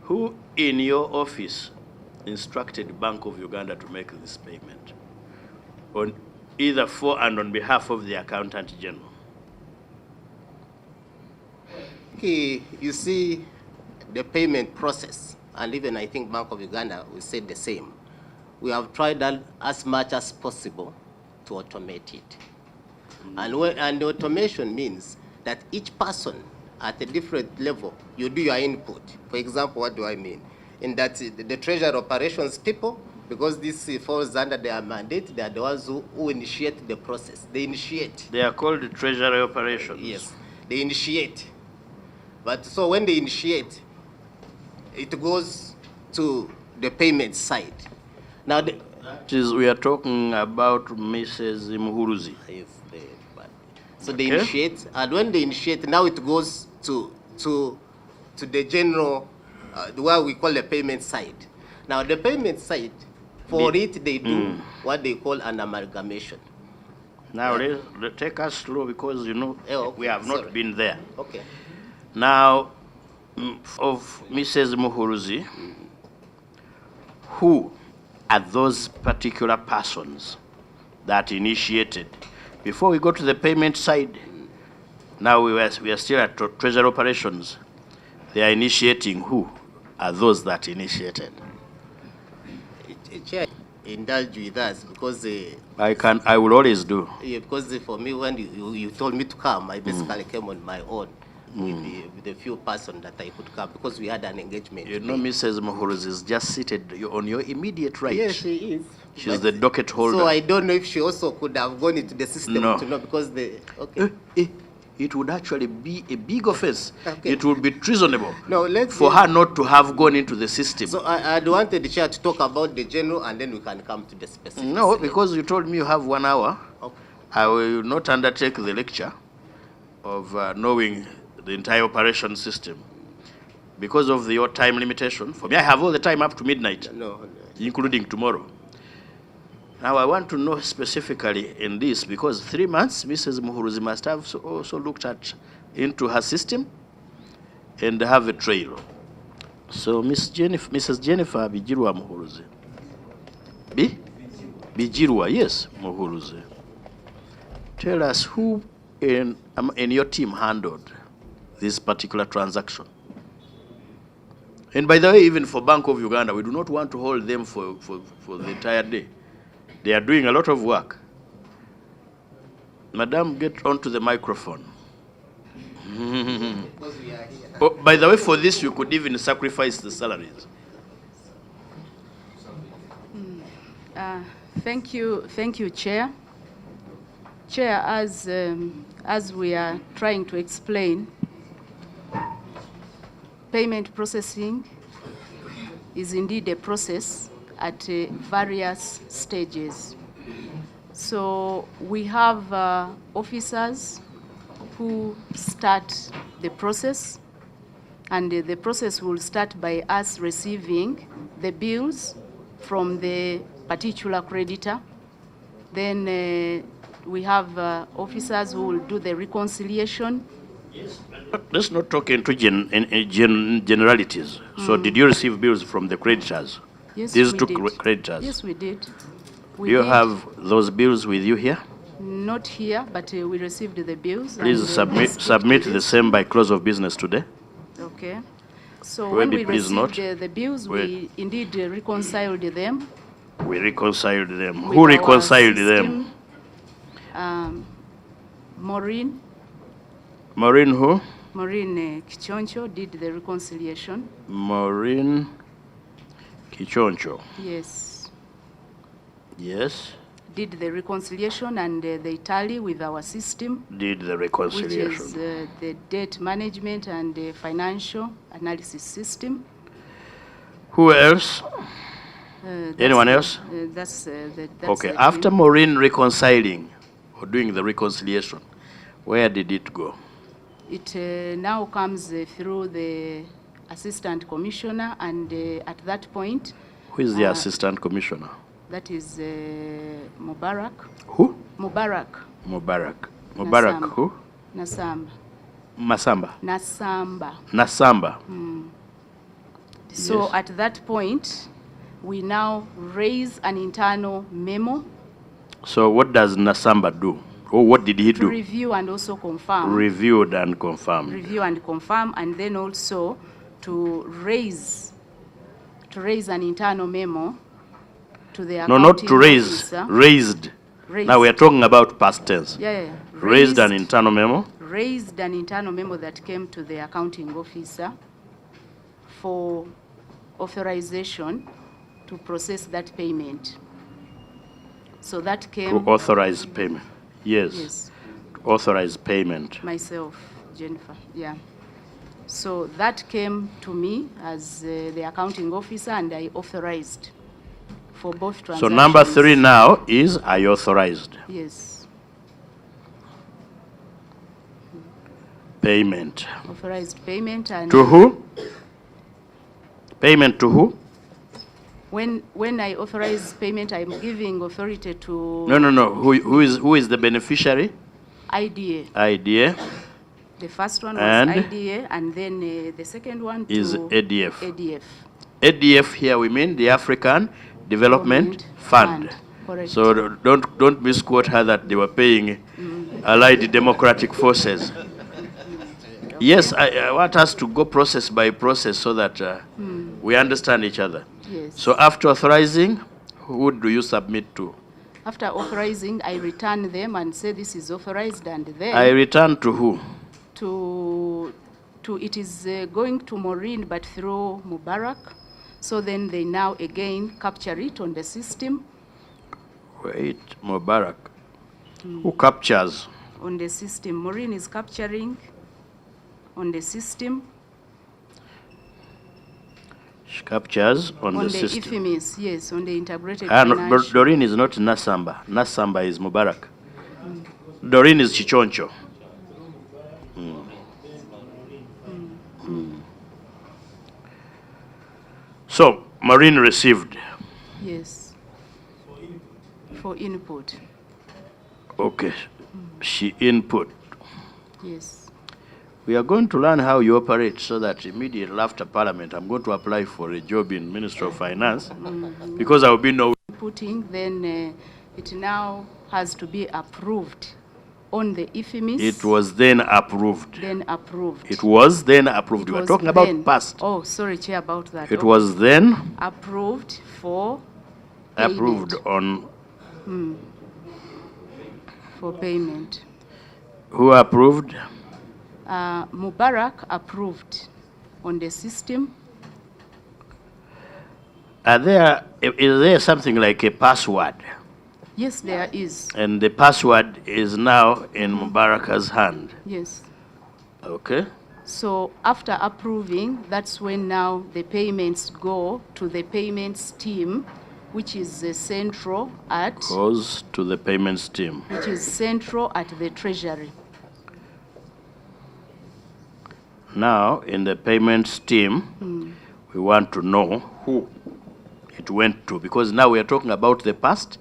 Who in your office instructed Bank of Uganda to make this payment? On either for and on behalf of the Accountant General? Okay, you see, the payment process, and even I think Bank of Uganda will say the same. We have tried as much as possible to automate it. And automation means that each person at a different level, you do your input. For example, what do I mean? In that the Treasury operations people, because this falls under their mandate, they are the ones who initiate the process. They initiate. They are called Treasury operations. Yes, they initiate. But so when they initiate, it goes to the payment side. Now, we are talking about Mrs. Muhuruzi. Yes, so they initiate, and when they initiate, now it goes to the general, what we call the payment side. Now, the payment side, for it, they do what they call an amalgamation. Now, take us slow because, you know, we have not been there. Okay. Now, of Mrs. Muhuruzi, who are those particular persons that initiated? Before we go to the payment side, now we are still at Treasury operations. They are initiating. Who are those that initiated? Chair, indulge with us because I will always do. Yeah, because for me, when you told me to come, I basically came on my own with the few persons that I could come because we had an engagement. You know, Mrs. Muhuruzi is just seated on your immediate right. Yes, she is. She's the docket holder. So I don't know if she also could have gone into the system to know because it would actually be a big offense. Okay. It would be treasonable for her not to have gone into the system. So I'd wanted the chair to talk about the general and then we can come to the specifics. No, because you told me you have 1 hour. Okay. I will not undertake the lecture of knowing the entire operation system because of your time limitation. For me, I have all the time up to midnight, including tomorrow. Now, I want to know specifically in this because 3 months, Mrs. Muhuruzi must have also looked into her system and have a trail. So, Mrs. Jennifer Bijirwa Muhuruzi. Bijirwa, yes, Muhuruzi. Tell us who in your team handled this particular transaction. And by the way, even for Bank of Uganda, we do not want to hold them for the entire day. They are doing a lot of work. Madam, get onto the microphone. Oh, by the way, for this, you could even sacrifice the salaries. Thank you, Chair. Chair, as we are trying to explain, payment processing is indeed a process at various stages. So we have officers who start the process, and the process will start by us receiving the bills from the particular creditor. Then we have officers who will do the reconciliation. Yes, let's not talk into generalities. So did you receive bills from the creditors? Yes, These we two did. creditors? Yes, we did. Do you have those bills with you here? Not here, but we received the bills. Please submit the same by close of business today. Okay. So when we received the bills, we indeed reconciled them. We reconciled them. Who reconciled them? Maureen. Maureen who? Maureen Kichoncho did the reconciliation. Maureen Kichoncho. Yes. Yes. Did the reconciliation and the tally with our system. Did the reconciliation. Which is the debt management and the financial analysis system. Who else? Anyone else? That's okay. After Maureen reconciling or doing the reconciliation, where did it go? It now comes through the assistant commissioner, and at that point... Who is the assistant commissioner? That is Mubarak. Who? Mubarak. Mubarak. Mubarak Nasamba. who? Nasamba. Masamba. Nasamba. Nasamba. So Yes. at that point, we now raise an internal memo So what does Nasamba do? Or what did he to do? review and also confirm. Reviewed and confirmed. Review and confirm, and then also to raise an internal memo to the No, accounting not to raise, officer. raised. Now we are talking about past tense. Yeah. Raised an internal memo. Raised an internal memo that came to the accounting officer for authorization to process that payment. So that came. To authorize payment. Yes. Yes. To authorize payment. Myself, Jennifer, yeah. So that came to me as the accounting officer, and I authorized for both transactions. So number 3 now is I authorized. Yes. Payment. Authorized payment. And To who? Payment to who? when I authorize payment, I'm giving authority to No. Who is the beneficiary? IDA. IDA. The first one was And IDA, and then the second one is to ADF. ADF. ADF here we mean the African Development Fund. Correct. So don't misquote her that they were paying Allied Democratic Forces. Yes, I want us to go process by process so that we understand each other. Yes. So after authorizing, who do you submit to? After authorizing, I return them and say this is authorized, and then I return to who? to it is going to Maureen, but through Mubarak. So then they now again capture it on the system. Wait, Mubarak. Who captures? On the system. Maureen is capturing on the system. She captures on the the system. IFMIS, yes, on the integrated No, financial. Doreen is not Nasamba. Nasamba is Mubarak. Doreen is Chichoncho. So, Marine received. Yes. For input. Okay. She input. Yes. We are going to learn how you operate so that immediately after Parliament, I'm going to apply for a job in Ministry of Finance because I will be no. Putting, then it now has to be approved on the IFMIS. It was then approved. Then approved. It was then approved. It We are was talking about then- past. Oh, sorry, Chair, about that. It Okay. was then Approved for approved payment. on For payment. who approved? Mubarak approved on the system. Is there something like a password? Yes, there is. And the password is now in Mubarak's hand. Yes. Okay. So after approving, that's when now the payments go to the payments team, which is central at Goes to the payments team. which is central at the Treasury. Now, in the payments team, we want to know who it went to, because now we are talking about the past.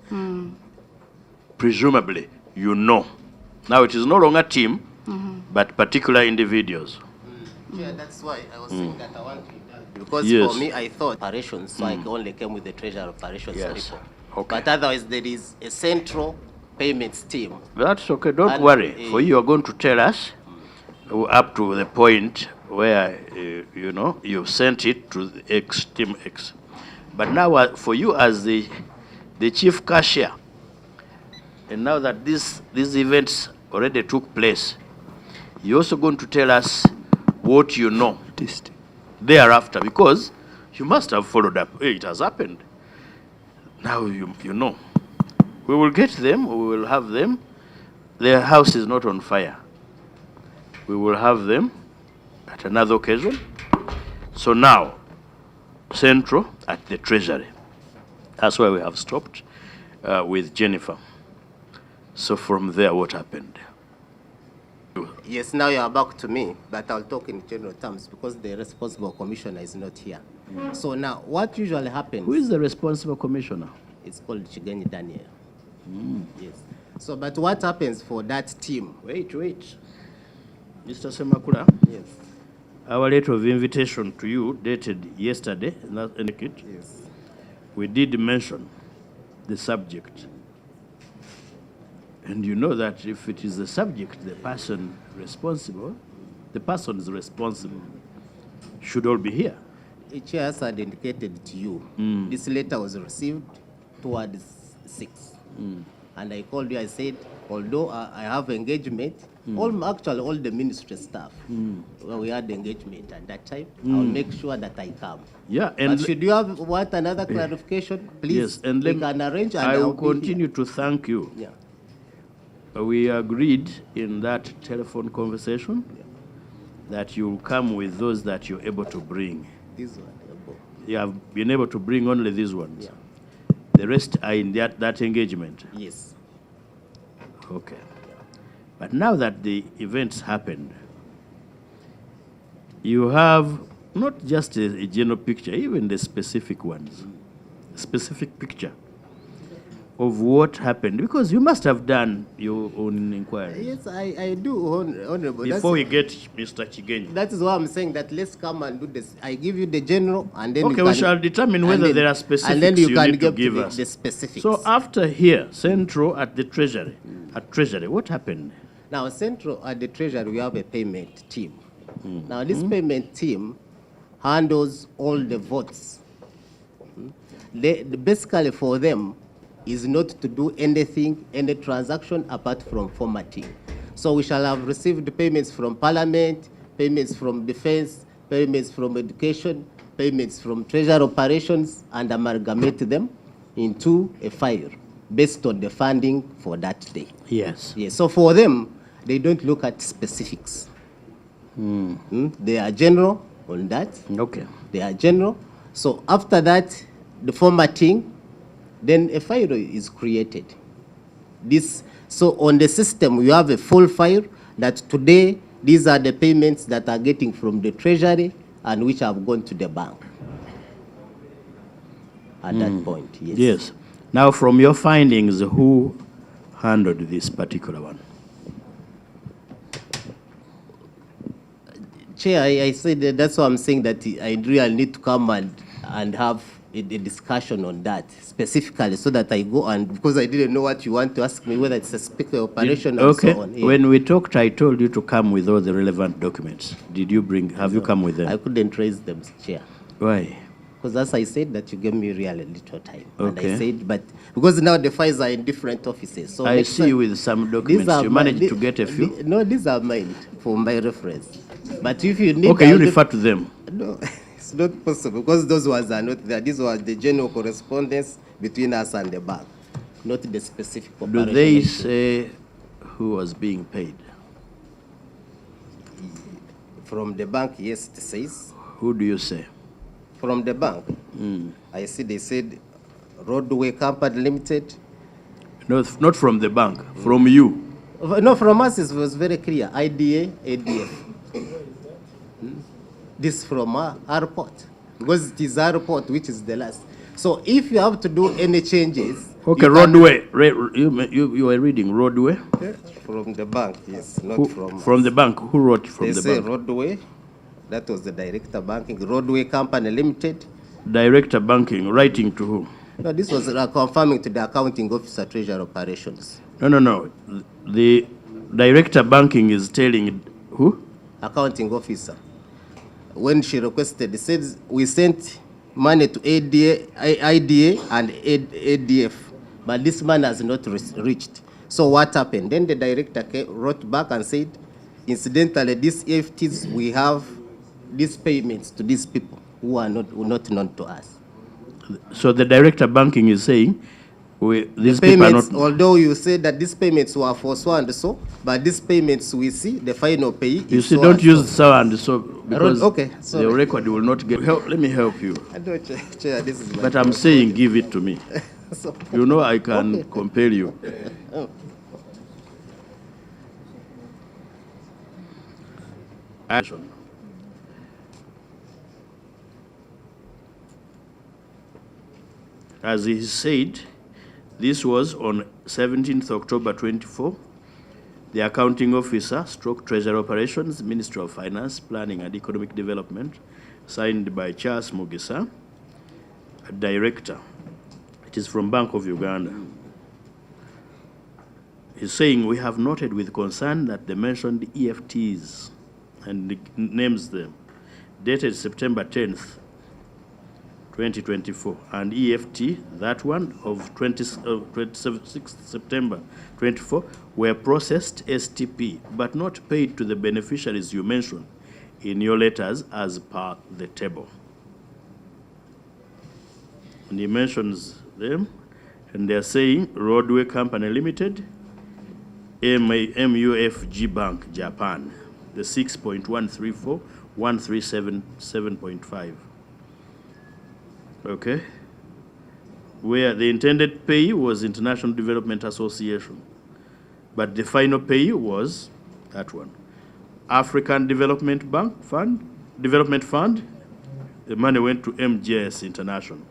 Presumably, you know. Now it is no longer team, but particular individuals. Yeah, that's why I was saying that I want to, because Yes. for me, I thought operations, so I only came with the treasury operations Yes. report. Okay. But otherwise, there is a central payments team. That's okay, don't And, worry. For you are going to tell us up to the point where, you know, you've sent it to the X, team X. But now for you as the chief cashier, and now that these events already took place, you're also going to tell us what you know thereafter, because you must have followed up. Hey, it has happened. Now you know. We will get them, we will have them. Their house is not on fire. We will have them at another occasion. So now, central at the Treasury. That's why we have stopped with Jennifer. So from there, what happened? Yes, now you are back to me, but I'll talk in general terms because the responsible commissioner is not here. So now, what usually happens? Who is the responsible commissioner? It's called Chigenyi Daniel. Yes. So, but what happens for that team? Wait. Mr. Semakula, Yes. our letter of invitation to you dated yesterday, Yes. we did mention the subject. And you know that if it is the subject, the person responsible, the person is responsible, should all be here. The chair has indicated to you, this letter was received towards 6. And I called you, I said, although I have engagement, actually all the ministry staff, well, we had engagement at that time, I'll make sure that I come. Yeah, and but should you want another clarification, please, yes, and we can arrange and I will I'll be here. continue to thank you. Yeah. We agreed in that telephone conversation that you'll come with those that you're able to bring. This one. You have been able to bring only these ones. Yeah. The rest are in that engagement. Yes. Okay. But now that the events happened, you have not just a general picture, even the specific ones, specific picture of what happened, because you must have done your own inquiry. Yes, I do, Honorable. Before we get Mr. Chigenyi. That is why I'm saying that let's come and do this. I give you the general, and then okay, we shall determine whether there are specifics and then you can need to give give the, us. the specifics. So after here, Central at the Treasury, what happened? Now, Central at the Treasury, we have a payment team. Now, this payment team handles all the votes. Basically, for them, is not to do anything, any transaction apart from formatting. So we shall have received payments from Parliament, payments from Defense, payments from Education, payments from Treasury Operations, and amalgamate them into a file based on the funding for that day. Yes. Yes. So for them, they don't look at specifics. They are general on that. Okay. They are general. So after that, the formatting, then a file is created. So on the system, you have a full file that today, these are the payments that are getting from the Treasury and which have gone to the bank. At that point, yes. Yes. Now, from your findings, who handled this particular one? Chair, I said that's why I'm saying that I really need to come and have a discussion on that specifically, so that I go and, because I didn't know what you want to ask me, whether it's a speaker operation and so on. Yeah. When we talked, I told you to come with all the relevant documents. Did you bring? Have you come with them? I couldn't raise them, Chair. Why? Because as I said, that you gave me really little time. Okay. And I said, but because now the files are in different offices. So I see you with some documents. You managed to get a few? No, these are mine for my reference. But if you need... Okay, you refer to them. No, it's not possible, because those ones are not there. These were the general correspondence between us and the bank, not the specific operation. Do they say who was being paid? From the bank, yes, it says. Who do you say? From the bank, I see they said Roadway Company Limited. No, not from the bank, from you. No, from us it was very clear. IDA, ADF. This from our report, because it is our report which is the last. So if you have to do any changes... Okay, Roadway. You were reading Roadway? From the bank, yes, not from... From the bank. Who wrote from the bank? They say Roadway. That was the director banking. Roadway Company Limited. Director banking, writing to who? No, this was confirming to the accounting officer, Treasury Operations. No. The director banking is telling who? Accounting officer. When she requested, it says we sent money to IDA and ADF, but this man has not reached. So what happened? Then the director wrote back and said, incidentally, these EFTs, we have these payments to these people who are not known to us. So the director banking is saying, these payments, people are not... although you say that these payments were for so and so, but these payments we see, the final pay is... You see, don't use so and so, because okay, the record will not get... Let me help you. I don't, Chair, this is my... But I'm saying give it to me. So, you know I can compel you. Action. As he said, this was on 17th October 24. the accounting officer, stroke treasury operations, Ministry of Finance, Planning and Economic Development, signed by Charles Mugisa, director. It is from Bank of Uganda. He's saying, we have noted with concern that the mentioned EFTs, and names them, dated September 10th, 2024, and EFT, that one of 26th September 24, were processed STP, but not paid to the beneficiaries you mentioned in your letters as per the table. And he mentions them, and they're saying Roadway Company Limited, MUFG Bank, Japan, the 6.134, 137.7.5. Okay, where the intended payee was International Development Association, but the final payee was that one, African Development Fund. The money went to MJS International,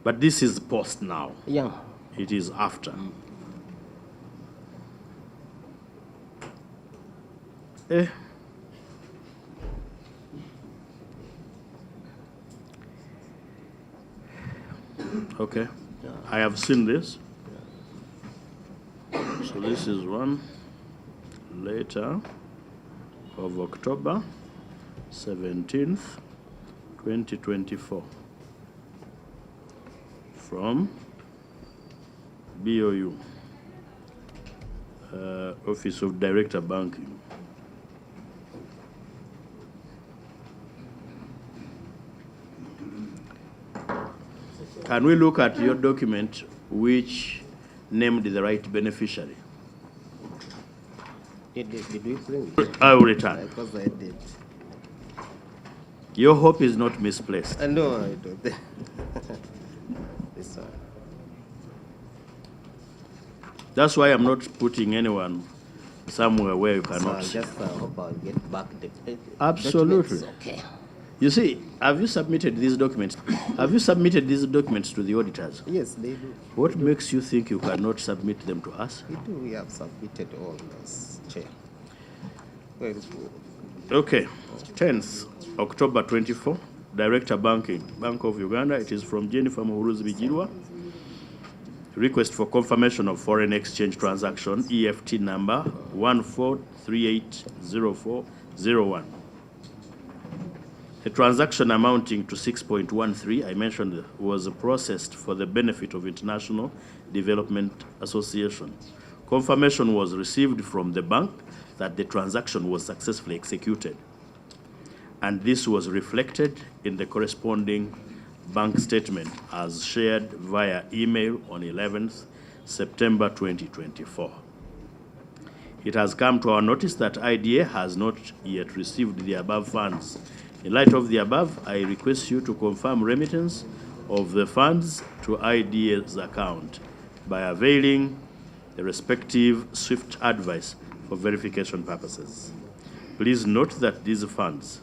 but this is post now. Yeah. It is after. Okay, I have seen this. So this is one letter of October 17th, 2024 from BOU, Office of Director Banking. Can we look at your document which named the right beneficiary? Did we bring it? I will return. Because I did. Your hope is not misplaced. No, I don't. This one. That's why I'm not putting anyone somewhere where you So cannot. I just hope I'll get back the Absolutely. documents. Okay. You see, have you submitted these documents? Have you submitted these documents to the auditors? Yes, they do. What makes you think you cannot submit them to us? We do. We have submitted all those, Chair. Very good. Okay, 10th October 24, Director Banking, Bank of Uganda. It is from Jennifer Muhuruzi Bijirwa. Request for confirmation of foreign exchange transaction, EFT number 14380401. A transaction amounting to 6.13, I mentioned, was processed for the benefit of International Development Association. Confirmation was received from the bank that the transaction was successfully executed. And this was reflected in the corresponding bank statement as shared via email on 11th September 2024. It has come to our notice that IDA has not yet received the above funds. In light of the above, I request you to confirm remittance of the funds to IDA's account by availing the respective SWIFT advice for verification purposes. Please note that these funds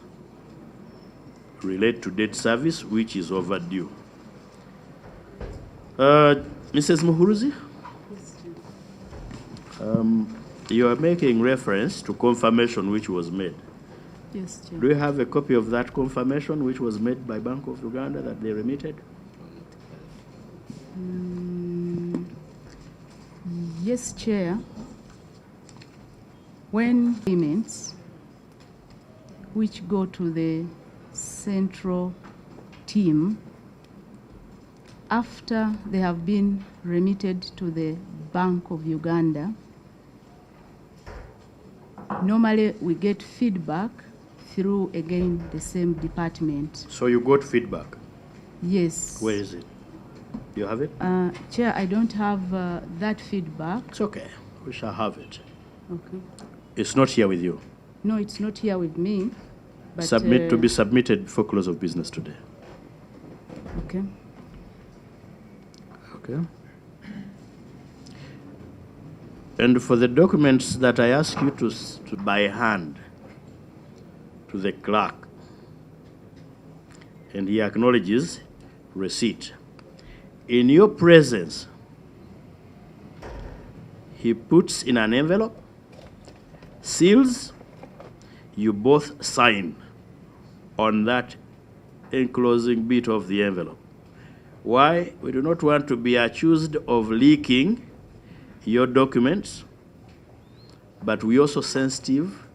relate to debt service which is overdue. Mrs. Muhuruzi? You are making reference to confirmation which was made. Yes, Chair. Do you have a copy of that confirmation which was made by Bank of Uganda that they remitted? Yes, Chair. When payments which go to the central team, after they have been remitted to the Bank of Uganda, normally we get feedback through, again, the same department. So you got feedback. Yes. Where is it? You have it? Chair, I don't have that feedback. It's okay. We shall have it. Okay. It's not here with you. No, it's not here with me. But, To be submitted for close of business today. Okay. Okay. And for the documents that I ask you to by hand to the clerk, and he acknowledges receipt. In your presence, he puts in an envelope, seals, you both sign on that enclosing bit of the envelope. Why? We do not want to be accused of leaking your documents, but we also sensitive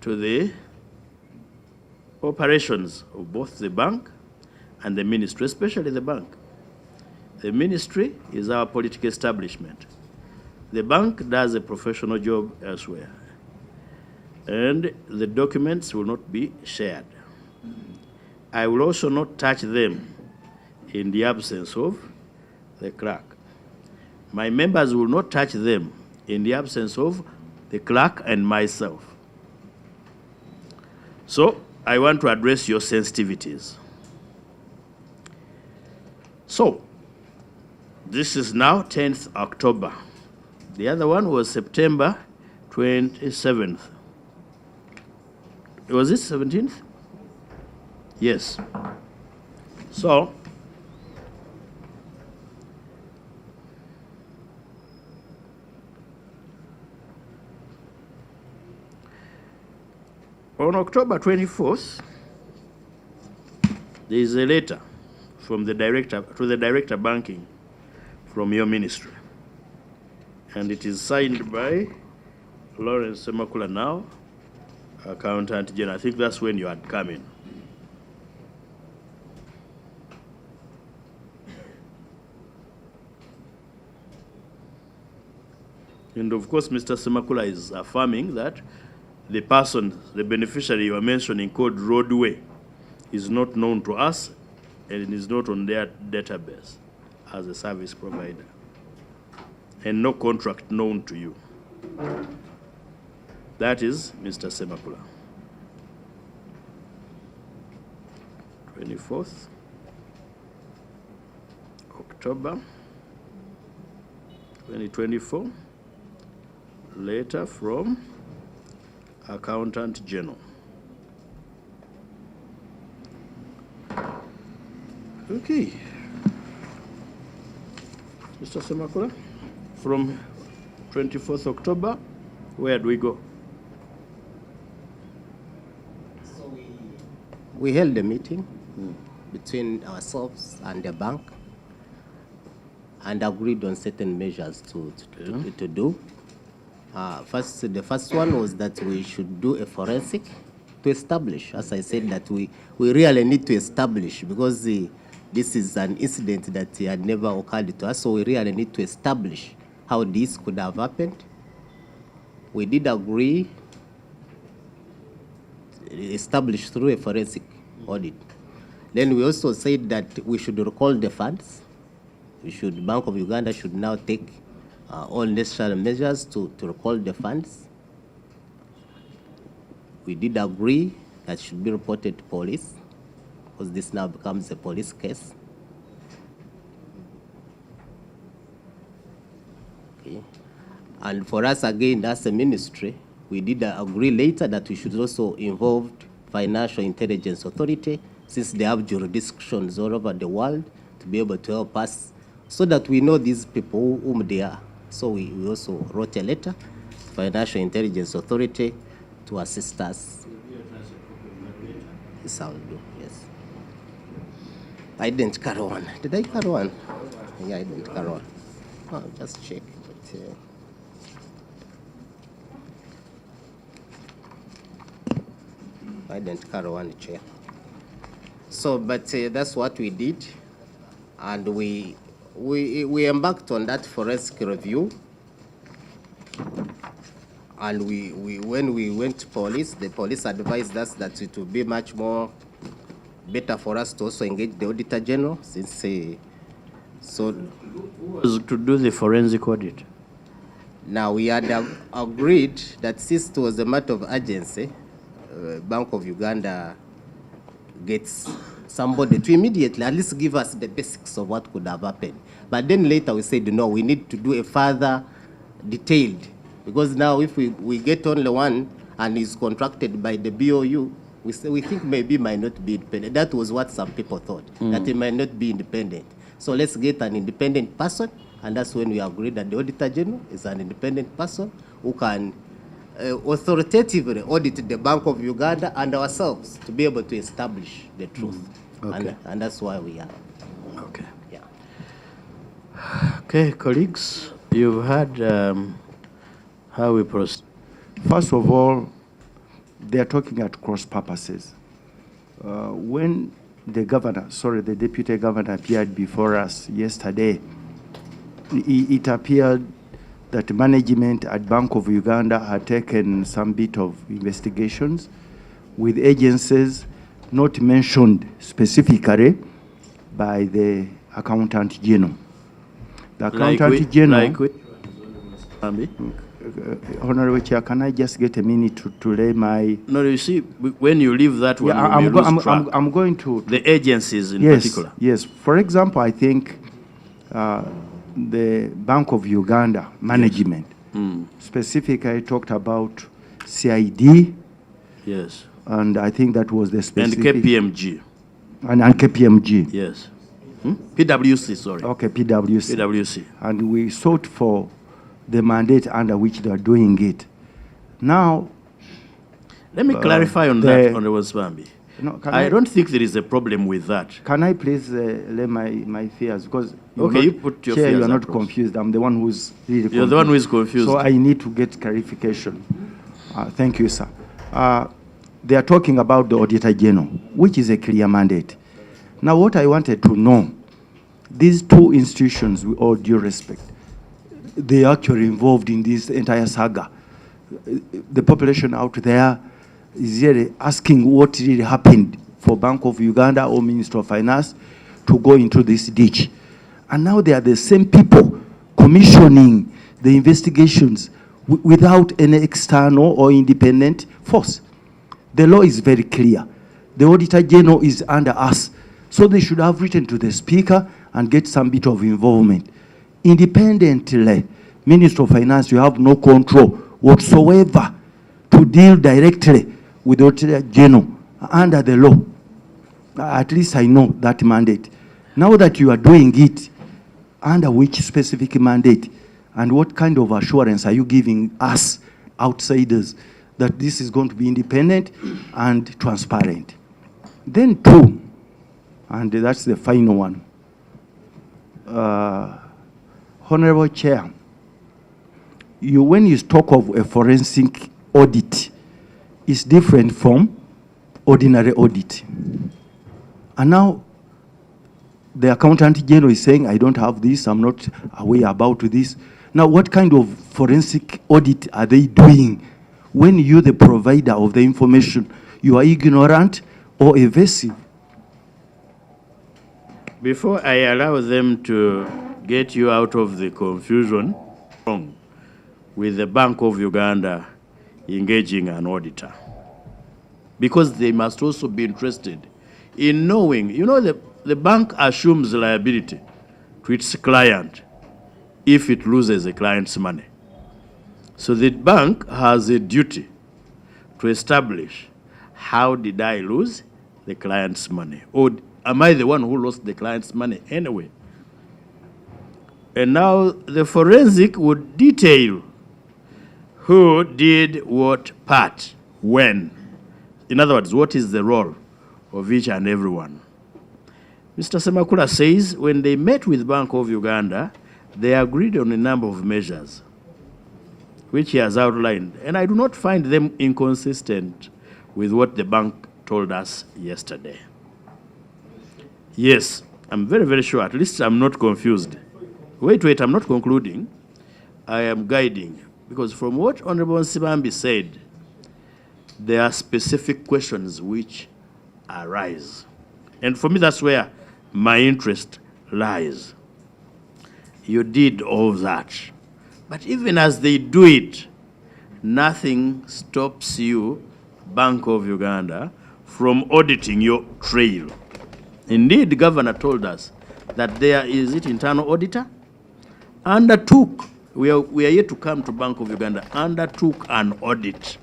to the operations of both the bank and the ministry, especially the bank. The ministry is our political establishment. The bank does a professional job elsewhere, and the documents will not be shared. I will also not touch them in the absence of the clerk. My members will not touch them in the absence of the clerk and myself. So I want to address your sensitivities. So this is now 10th October. The other one was September 27th. Was it 17th? Yes. So on October 24th, there is a letter from the director to the director banking from your ministry, and it is signed by Lawrence Semakula, now Accountant General. I think that's when you had come in. And of course, Mr. Semakula is affirming that the person, the beneficiary you are mentioning, called Roadway, is not known to us and is not on their database as a service provider, and no contract known to you. That is Mr. Semakula. 24th October 2024, letter from Accountant General. Okay. Mr. Semakula, from 24th October, where do we go? So we held a meeting between ourselves and the bank and agreed on certain measures to do. The first one was that we should do a forensic to establish, as I said, that we really need to establish, because this is an incident that had never occurred to us, so we really need to establish how this could have happened. We did agree establish through a forensic audit. Then we also said that we should recall the funds. Bank of Uganda should now take all necessary measures to recall the funds. We did agree that should be reported to police, because this now becomes a police case. Okay. And for us, again, as a ministry, we did agree later that we should also involve Financial Intelligence Authority, since they have jurisdictions all over the world, to be able to help us so that we know these people whom they are. So we also wrote a letter to Financial Intelligence Authority to assist us. Yes, I will do, yes. I didn't carry one. Did I carry one? Yeah, I didn't carry one. Oh, just check. But, I didn't carry one chair. So, but that's what we did. And we embarked on that forensic review. And when we went to police, the police advised us that it would be much more better for us to also engage the Auditor General, since so who was to do the forensic audit? Now we had agreed that since it was a matter of urgency, Bank of Uganda gets somebody to immediately at least give us the basics of what could have happened. But then later we said, no, we need to do a further detailed, because now if we get only one and is contracted by the BOU, we think maybe might not be independent. That was what some people thought, that it might not be independent. So let's get an independent person And that's when we agreed that the Auditor General is an independent person who can authoritatively audit the Bank of Uganda and ourselves to be able to establish the truth. Okay. And that's why we are. Okay. Yeah. Okay, colleagues, you've heard how we proceed. First of all, they are talking at cross purposes. When the deputy governor appeared before us yesterday, it appeared that management at Bank of Uganda had taken some bit of investigations with agencies not mentioned specifically by the Accountant General. The Accountant General... Honorable Chair, can I just get a minute to lay my... No, you see, when you leave that one, I'm going to... The agencies in particular. Yes. For example, I think the Bank of Uganda management specifically talked about CID. Yes. And I think that was the specific... And KPMG. And KPMG. Yes. PwC, sorry. Okay, PwC. PwC. And we sought for the mandate under which they are doing it. Now... Let me clarify on that, Honorable Swambi. No, I don't think there is a problem with that. Can I please lay my fears? Because you put your fears. You are not confused. I'm the one who's really confused. You're the one who is confused. So I need to get clarification. Thank you, sir. They are talking about the Auditor General, which is a clear mandate. Now, what I wanted to know, these two institutions, with all due respect, they are actually involved in this entire saga. The population out there is really asking what really happened for Bank of Uganda or Minister of Finance to go into this ditch. And now they are the same people commissioning the investigations without any external or independent force. The law is very clear. The Auditor General is under us. So they should have written to the Speaker and get some bit of involvement. Independently, Minister of Finance, you have no control whatsoever to deal directly with the Auditor General under the law. At least I know that mandate. Now that you are doing it, under which specific mandate, and what kind of assurance are you giving us, outsiders, that this is going to be independent and transparent? Then two, and that's the final one. Honorable Chair, when you talk of a forensic audit, it's different from ordinary audit. And now the Accountant General is saying, I don't have this, I'm not aware about this. Now, what kind of forensic audit are they doing when you, the provider of the information, you are ignorant or evasive? Before I allow them to get you out of the confusion with the Bank of Uganda engaging an auditor, because they must also be interested in knowing, the bank assumes liability to its client if it loses the client's money. So the bank has a duty to establish, how did I lose the client's money? Or am I the one who lost the client's money anyway? And now the forensic would detail who did what part, when. In other words, what is the role of each and every one. Mr. Semakula says when they met with Bank of Uganda, they agreed on a number of measures, which he has outlined. And I do not find them inconsistent with what the bank told us yesterday. Yes, I'm very, very sure. At least I'm not confused. Wait, I'm not concluding. I am guiding. Because from what Honorable Nsibambi said, there are specific questions which arise. And for me, that's where my interest lies. You did all that. But even as they do it, nothing stops you, Bank of Uganda, from auditing your trail. Indeed, the governor told us that there is it internal auditor, undertook, we are yet to come to Bank of Uganda, undertook an audit.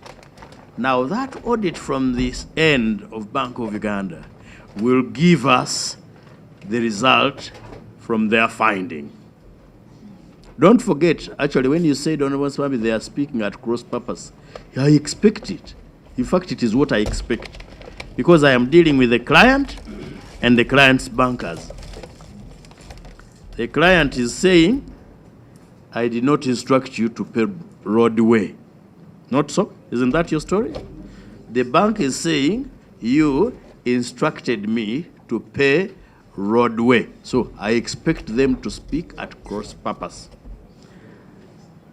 Now that audit from this end of Bank of Uganda will give us the result from their finding. Don't forget, actually, when you said, Honorable Swami, they are speaking at cross purpose, I expect it. In fact, it is what I expect. Because I am dealing with the client and the client's bankers. The client is saying, I did not instruct you to pay roadway. Not so? Isn't that your story? The bank is saying, you instructed me to pay roadway. So I expect them to speak at cross purpose.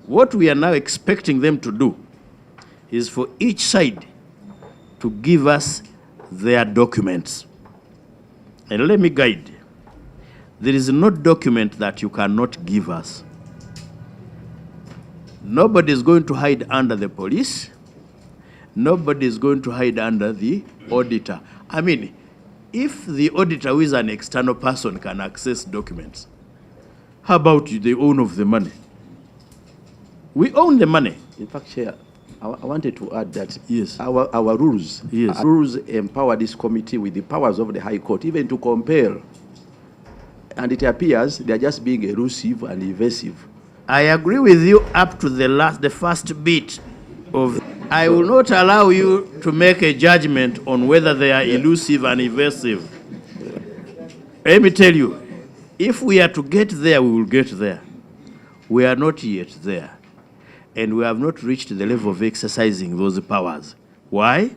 What we are now expecting them to do is for each side to give us their documents. And let me guide. There is no document that you cannot give us. Nobody is going to hide under the police. Nobody is going to hide under the auditor. I mean, if the auditor, who is an external person, can access documents, how about the owner of the money? We own the money. In fact, Chair, I wanted to add that yes, our rules, yes, rules empower this committee with the powers of the High Court, even to compel. And it appears they are just being elusive and evasive. I agree with you up to the first bit of. I will not allow you to make a judgment on whether they are elusive and evasive. Let me tell you, if we are to get there, we will get there. We are not yet there. And we have not reached the level of exercising those powers. Why?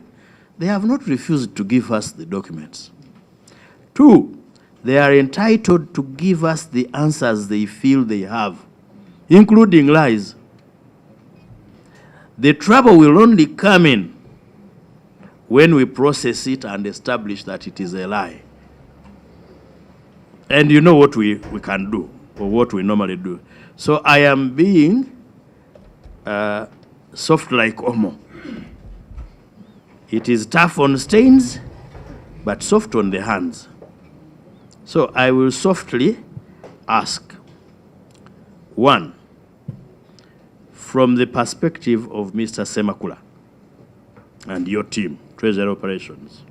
They have not refused to give us the documents. 2, they are entitled to give us the answers they feel they have, including lies. The trouble will only come in when we process it and establish that it is a lie. And you know what we can do, or what we normally do. So I am being soft like Omo. It is tough on stains, but soft on the hands. So I will softly ask. 1, from the perspective of Mr. Semakula and your team, Treasury Operations,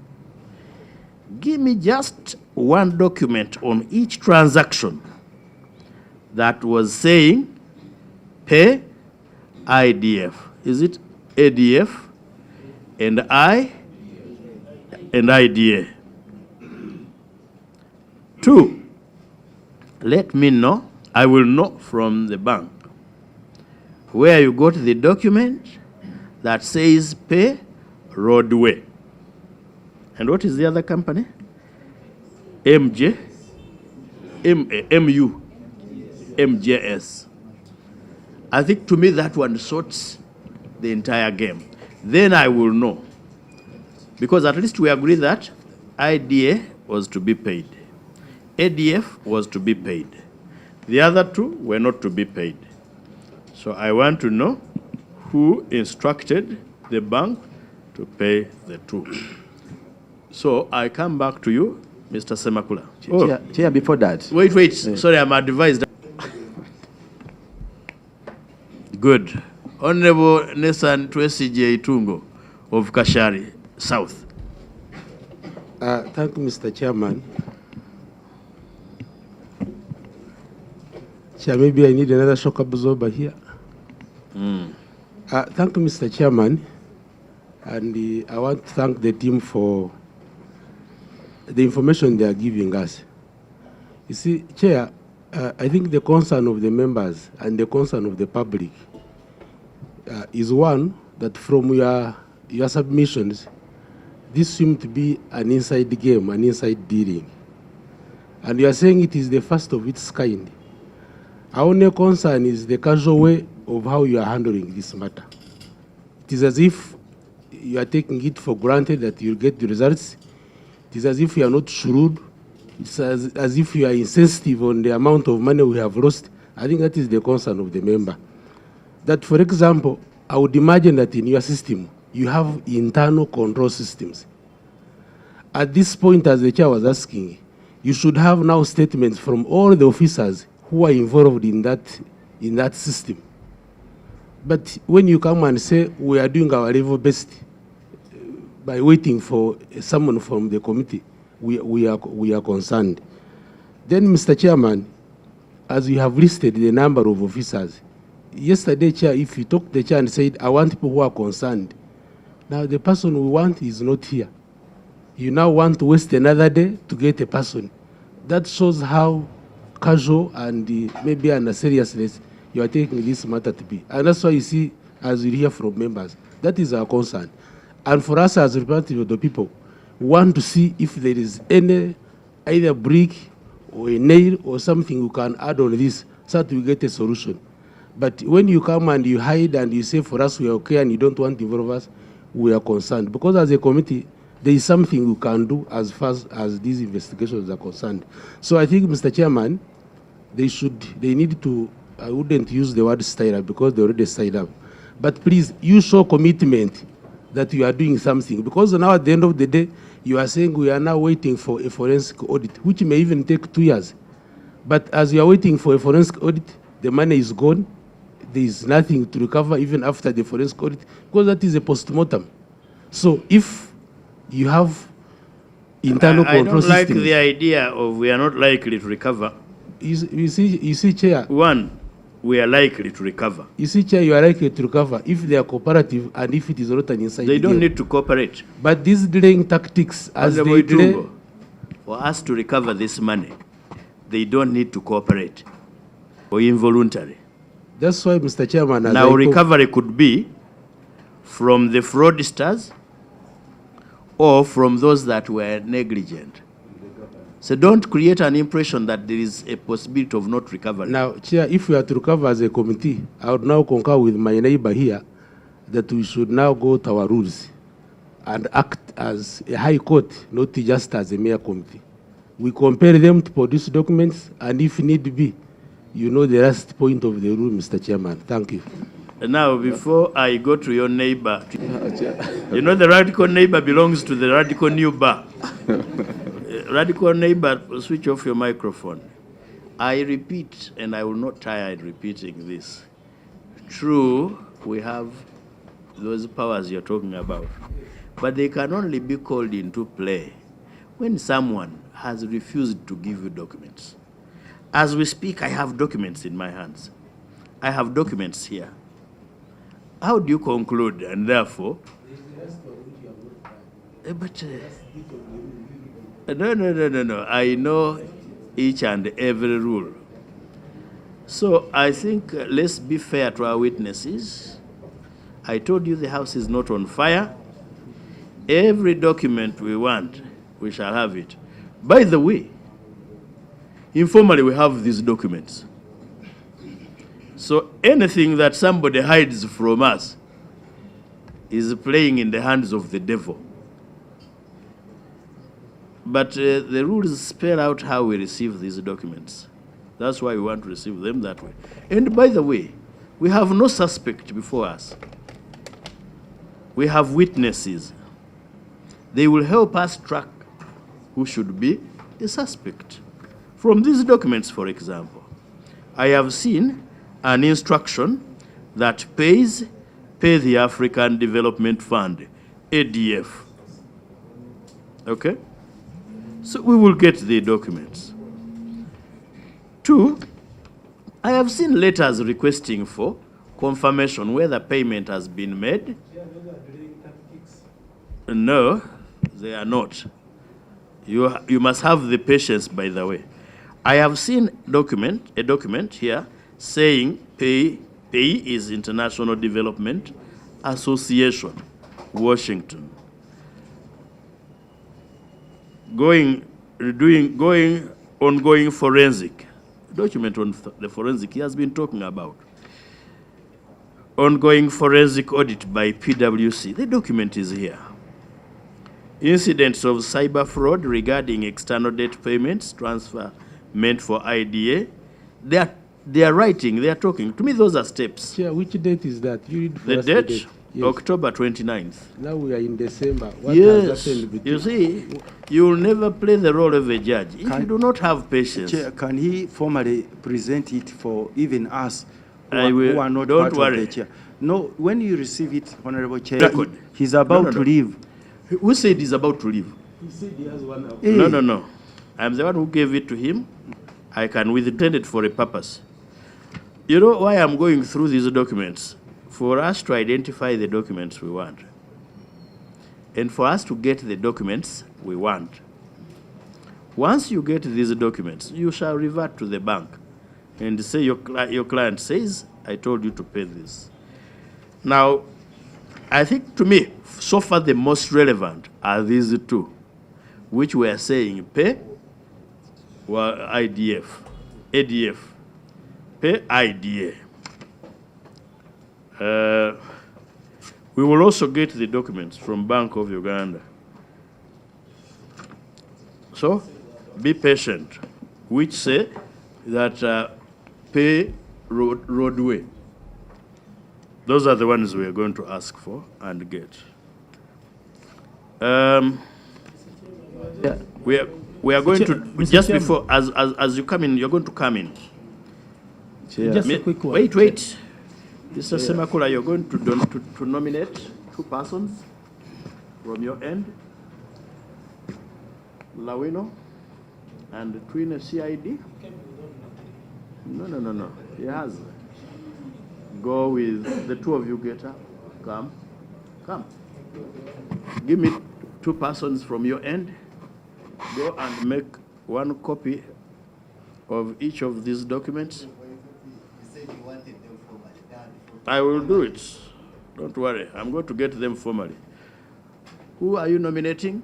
give me just one document on each transaction that was saying pay IDF. Is it ADF and I and IDA? 2, let me know, I will know from the bank where you got the document that says pay roadway. And what is the other company? MJS. I think to me that one sorts the entire game. Then I will know. Because at least we agree that IDA was to be paid. ADF was to be paid. The other 2 were not to be paid. So I want to know who instructed the bank to pay the 2. So I come back to you, Mr. Semakula. Chair, before that. Wait. Sorry, I'm advised. Good. Honorable Nessan Twesije Itungo of Kashari South. Thank you, Mr. Chairman. Chair, maybe I need another shock absorber here. Thank you, Mr. Chairman. And I want to thank the team for the information they are giving us. You see, Chair, I think the concern of the members and the concern of the public is one that from your submissions, this seems to be an inside game, an inside dealing. And you are saying it is the first of its kind. Our only concern is the casual way of how you are handling this matter. It is as if you are taking it for granted that you'll get the results. It is as if you are not shrewd. It's as if you are insensitive on the amount of money we have lost. I think that is the concern of the member. That, for example, I would imagine that in your system, you have internal control systems. At this point, as the chair was asking, you should have now statements from all the officers who are involved in that system. But when you come and say, we are doing our level best by waiting for someone from the committee, we are concerned. Then, Mr. Chairman, as you have listed the number of officers, yesterday, Chair, if you talk to the Chair and said, I want people who are concerned, now the person we want is not here. You now want to waste another day to get a person. That shows how casual and maybe under seriousness you are taking this matter to be. And that's why you see, as we hear from members, that is our concern. And for us as representatives of the people, we want to see if there is any, either brick or a nail or something we can add on this so that we get a solution. But when you come and you hide and you say for us we are okay and you don't want to involve us, we are concerned. Because as a committee, there is something we can do as far as these investigations are concerned. So I think, Mr. Chairman, they need to, I wouldn't use the word style up because they already styled up. But please, you show commitment that you are doing something. Because now at the end of the day, you are saying we are now waiting for a forensic audit, which may even take 2 years. But as you are waiting for a forensic audit, the money is gone. There is nothing to recover even after the forensic audit, because that is a post-mortem. So if you have internal control systems... I don't like the idea of we are not likely to recover. You see, Chair... One, we are likely to recover. You see, Chair, you are likely to recover if they are cooperative and if it is not an inside They don't game. need to cooperate. But these delaying tactics, as they delay... For us to recover this money, they don't need to cooperate or involuntary. That's why, Mr. Chairman... Now, recovery could be from the fraudsters or from those that were negligent. So don't create an impression that there is a possibility of not recovery. Now, Chair, if we are to recover as a committee, I would now concur with my neighbor here that we should now go to our rules and act as a high court, not just as a mere committee. We compare them to produce documents, and if need be, you know the last point of the rule, Mr. Chairman. Thank you. Now, before I go to your neighbor, you know the radical neighbor belongs to the radical new bar. Radical neighbor, switch off your microphone. I repeat, and I will not tire in repeating this. True, we have those powers you're talking about, but they can only be called into play when someone has refused to give you documents. As we speak, I have documents in my hands. I have documents here. How do you conclude? And therefore, no. I know each and every rule. So I think let's be fair to our witnesses. I told you the house is not on fire. Every document we want, we shall have it. By the way, informally we have these documents. So anything that somebody hides from us is playing in the hands of the devil. But the rules spell out how we receive these documents. That's why we want to receive them that way. And by the way, we have no suspect before us. We have witnesses. They will help us track who should be a suspect. From these documents, for example, I have seen an instruction that pay the African Development Fund, ADF. Okay? So we will get the documents. 2, I have seen letters requesting for confirmation whether payment has been made. No, they are not. You must have the patience, by the way. I have seen a document here saying pay is International Development Association, Washington. Ongoing forensic. Document on the forensic he has been talking about. Ongoing forensic audit by PwC. The document is here. Incidents of cyber fraud regarding external debt payments, transfer meant for IDA. They are writing, they are talking. To me, those are steps. Chair, which date is that? You read the date? Yes. October 29th. Now we are in December. What yes. has happened between... You see, you will never play the role of a judge if you do not have patience. Chair, can he formally present it for even us who are not don't part worry. of the chair? No, when you receive it, Honorable Chair, Record. He's about to leave. Who said he's about to leave? He said he has 1 hour. No. I'm the one who gave it to him. I can withdraw it for a purpose. You know why I'm going through these documents? For us to identify the documents we want. And for us to get the documents we want. Once you get these documents, you shall revert to the bank and say your client says, I told you to pay this. Now, I think to me, so far the most relevant are these two, which we are saying pay or ADF, pay IDA. We will also get the documents from Bank of Uganda. So, be patient, which say that pay roadway. Those are the ones we are going to ask for and get. We are going to, just before, as you come in, you're going to come in. Just a quick one. Wait. Mr. Semakula, you're going to nominate 2 persons from your end. Lawino and Twin CID. No. He has. Go with the 2 of you, get up. Come. Give me 2 persons from your end. Go and make 1 copy of each of these documents. I will do it. Don't worry. I'm going to get them formally. Who are you nominating?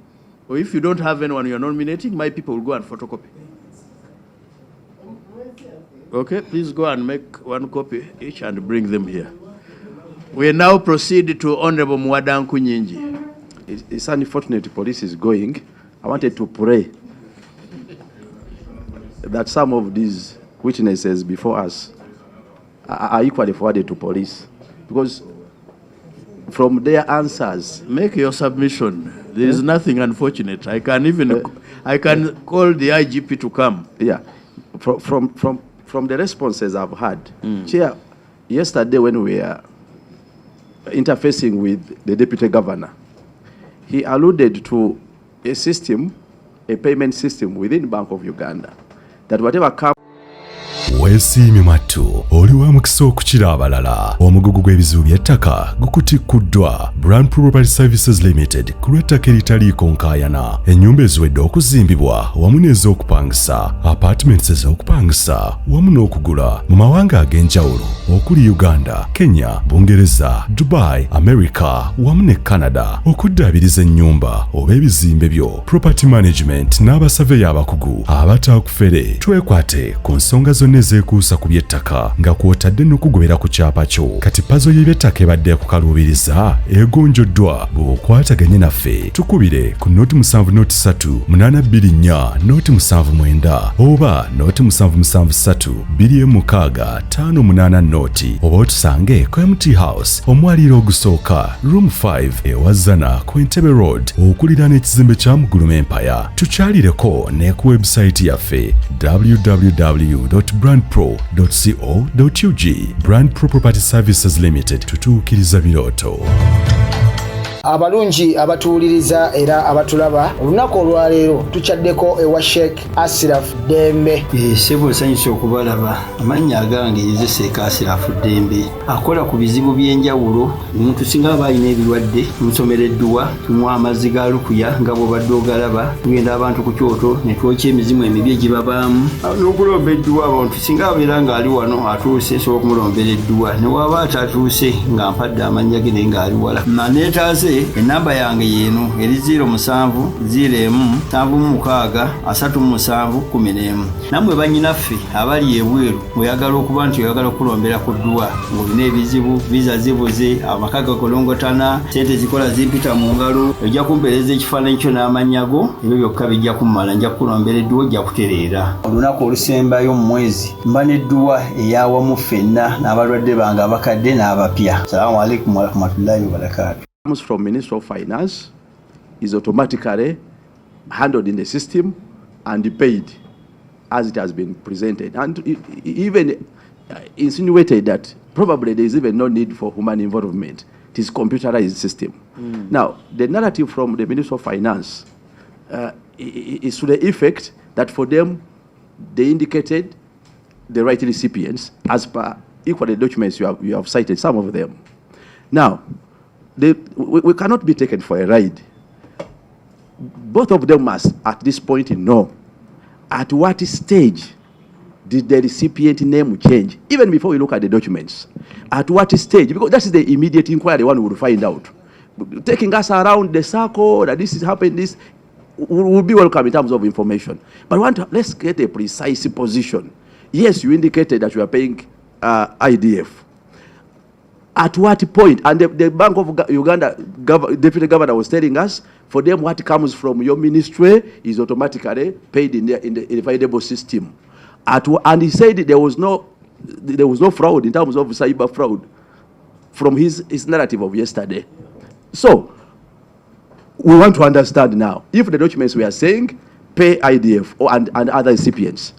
Or if you don't have anyone you're nominating, my people will go and photocopy. Okay, please go and make 1 copy each and bring them here. We now proceed to Honorable Mwadan Kunyinji. It's unfortunate police is going. I wanted to pray that some of these witnesses before us are equally forwarded to police, because from their answers. Make your submission. There is nothing unfortunate. I can call the IGP to come. Yeah, from the responses I've had, Chair, yesterday when we were interfacing with the Deputy Governor, he alluded to a system, a payment system within Bank of Uganda, that whatever comes. Weesiimye mattu oli wa mukisa okukira abalala. Omugugu gw'ebizibu by'ettaka gukutikuddwa Brand Property Services Limited ku lw'ettaka eritaliiko nkaayana. Ennyumba eziwedde okuzimbibwa wamu n'ez'okupangisa, apartments ez'okupangisa wamu n'okugula mu mawanga ag'enjawulo okuli Uganda, Kenya, Bungereza, Dubai, America wamu ne Canada. Okuddaabiriza ennyumba oba ebizimbe byo, property management n'abasaveya abakugu abatakufere. Twekwate ku nsonga zonna ezekuusa ku by'ettaka nga kw'otadde n'okugobera ku kyapa kyo. Kati pazo y'eby'ettaka ebadde okukaluubiriza egonjoddwa. Bw'okwataganye naffe tukubire ku noti 703 noti 79 oba noti 773 noti, oba otusange ku MT House omwaliiro ogusooka room 5 ewazana ku Entebbe Road okuliraana ekizimbe kya Muguluma Empire. Tukyalireko ne ku website yaffe www.brandpro.co.ug. Brand Pro Property Services Limited, tutuukiriza birooto. Abalungi abatuuliriza era abatulaba, olunaku olwaleero tuchaddeko ewa Sheikh Ashraf Dembe. Sebo nsanyusa okubalaba. Amannya agange nze Sheikh Ashraf Dembe. Akola ku bizibu by'enjawulo. Omuntu singa aba alina ebirwadde musomereddwa, tumuwa amazzi ga lukuya nga bw'obadde ogalaba. Tugenda abantu ku kyoto ne twokya emizimu emibi egibabaamu. N'okulomba edduwa, abantu singa abeera ng'ali wano atuuse sobola okumulombera edduwa. Ne waba atatuuse nga mpadde amannya ge naye ng'ali wala. Neetaaze enamba yange yeeno eri 0701763711. Nammwe bannyinaffe abali ebweru oyagala okuba nti oyagala okulombera ku dduwa ng'olina ebizibu, viza zibuze, amaka gakolongotana, sente zikola zimpita mu ngalo, ojja kumpeereza ekifaananyi kyo n'amannya go, ebyo byokka bijja kummala, nja kukulombera edduwa ojja kutereera. Olunaku olusembayo mu mwezi mba n'edduwa ey'awamu ffenna n'abalwadde bange abakadde n'abapya. Assalamu alaikum warahmatullahi wabarakatuh. Comes from Minister of Finance is automatically handled in the system and paid as it has been presented, and even insinuated that probably there is even no need for human involvement. It is computerized system. Now, the narrative from the Minister of Finance is to the effect that for them they indicated the right recipients as per equal documents you have cited, some of them. Now, we cannot be taken for a ride. Both of them must, at this point, know at what stage did the recipient name change, even before we look at the documents. At what stage? Because that is the immediate inquiry one will find out. Taking us around the circle, that this is happening, this will be welcome in terms of information. But let's get a precise position. Yes, you indicated that you are paying IDF. At what point? And the Bank of Uganda Deputy Governor was telling us, for them, what comes from your ministry is automatically paid in the available system. And he said there was no fraud in terms of cyber fraud from his narrative of yesterday. So we want to understand now, if the documents we are saying pay IDF and other recipients,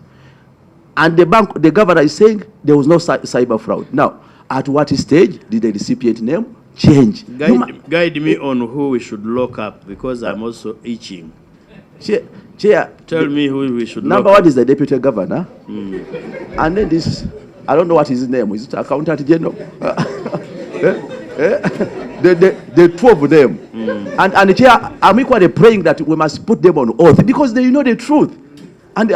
and the governor is saying there was no cyber fraud. Now, at what stage did the recipient name change? Guide me on who we should lock up, because I'm also itching. Chair, tell me who we should lock up. Number one is the deputy governor. And then this, I don't know what his name is. Is it Accountant General? The two of them. And Chair, I'm equally praying that we must put them on oath, because they know the truth. And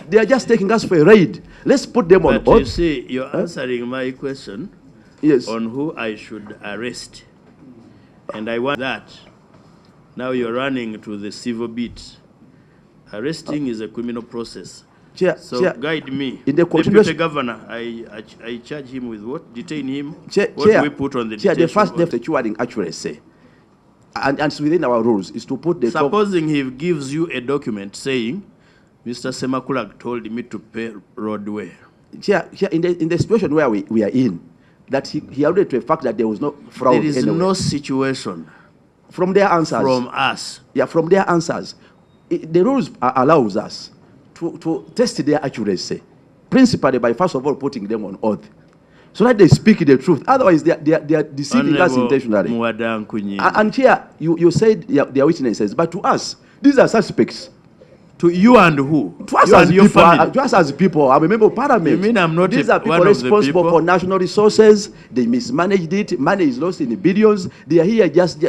they are just taking us for a raid. Let's put them on oath. But you see, you're answering my question on who I should arrest. And I want that. Now you're running to the civil beat. Arresting is a criminal process. Chair, guide me. In the Deputy Governor, I charge him with what? Detain him? What do we put on the detention? The first step securing accuracy, and it's within our rules, is to put the... Supposing he gives you a document saying, Mr. Semakulag told me to pay roadway. Chair, in the situation where we are in, that he alluded to the fact that there was no fraud. There is no situation. From their answers. From us. Yeah, from their answers. The rules allows us to test their accuracy, principally by first of all putting them on oath, so that they speak the truth. Otherwise, they are deceiving us intentionally. And here, you said they are witnesses, but to us, these are suspects. To you and who? To us as people. To us as people. I'm a member of parliament. You mean I'm not These are people responsible for national resources. They mismanaged it. Money is lost in the billions. They are here just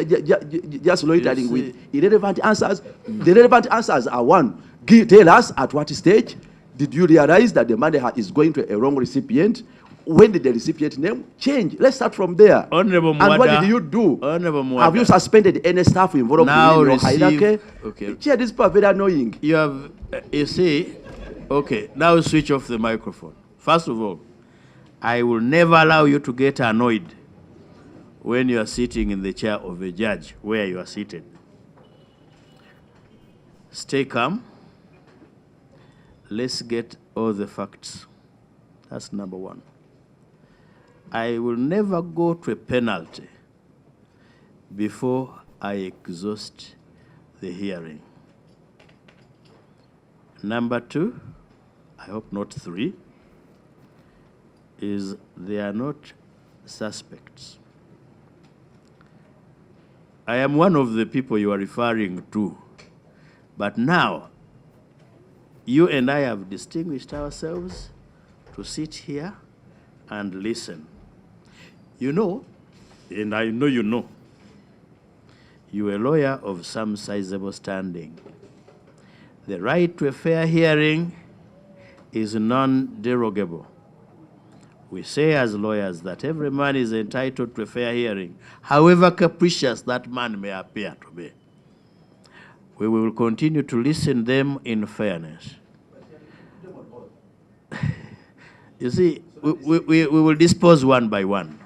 loitering with irrelevant answers. The relevant answers are one. Tell us at what stage did you realize that the money is going to a wrong recipient? When did the recipient name change? Let's start from there. Honorable and what did you do? Have you suspended any staff involved in your hierarchy? Okay. Chair, these people are very annoying. You see, okay, now switch off the microphone. First of all, I will never allow you to get annoyed when you are sitting in the chair of a judge where you are seated. Stay calm. Let's get all the facts. That's number one. I will never go to a penalty before I exhaust the hearing. Number two, I hope not three, is they are not suspects. I am one of the people you are referring to, but now you and I have distinguished ourselves to sit here and listen. You know, and I know you know, you're a lawyer of some sizable standing. The right to a fair hearing is non-derogable. We say as lawyers that every man is entitled to a fair hearing, however capricious that man may appear to be. We will continue to listen them in fairness. You see, we will dispose one by one.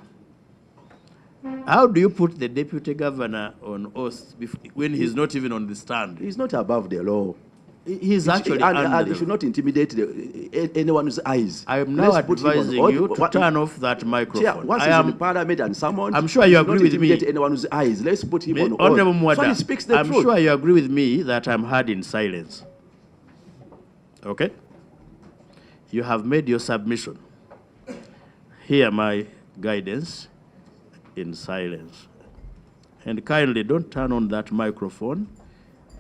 How do you put the deputy governor on oath when he's not even on the stand? He's not above the law. He's actually under the law. He should not intimidate anyone's eyes. I am now advising you to turn off that microphone. Once he's in Parliament and summoned, I'm sure you agree with me. Intimidate anyone's eyes. Let's put him on oath. So he speaks the truth. I'm sure you agree with me that I'm heard in silence. Okay? You have made your submission. Hear my guidance in silence. And kindly don't turn on that microphone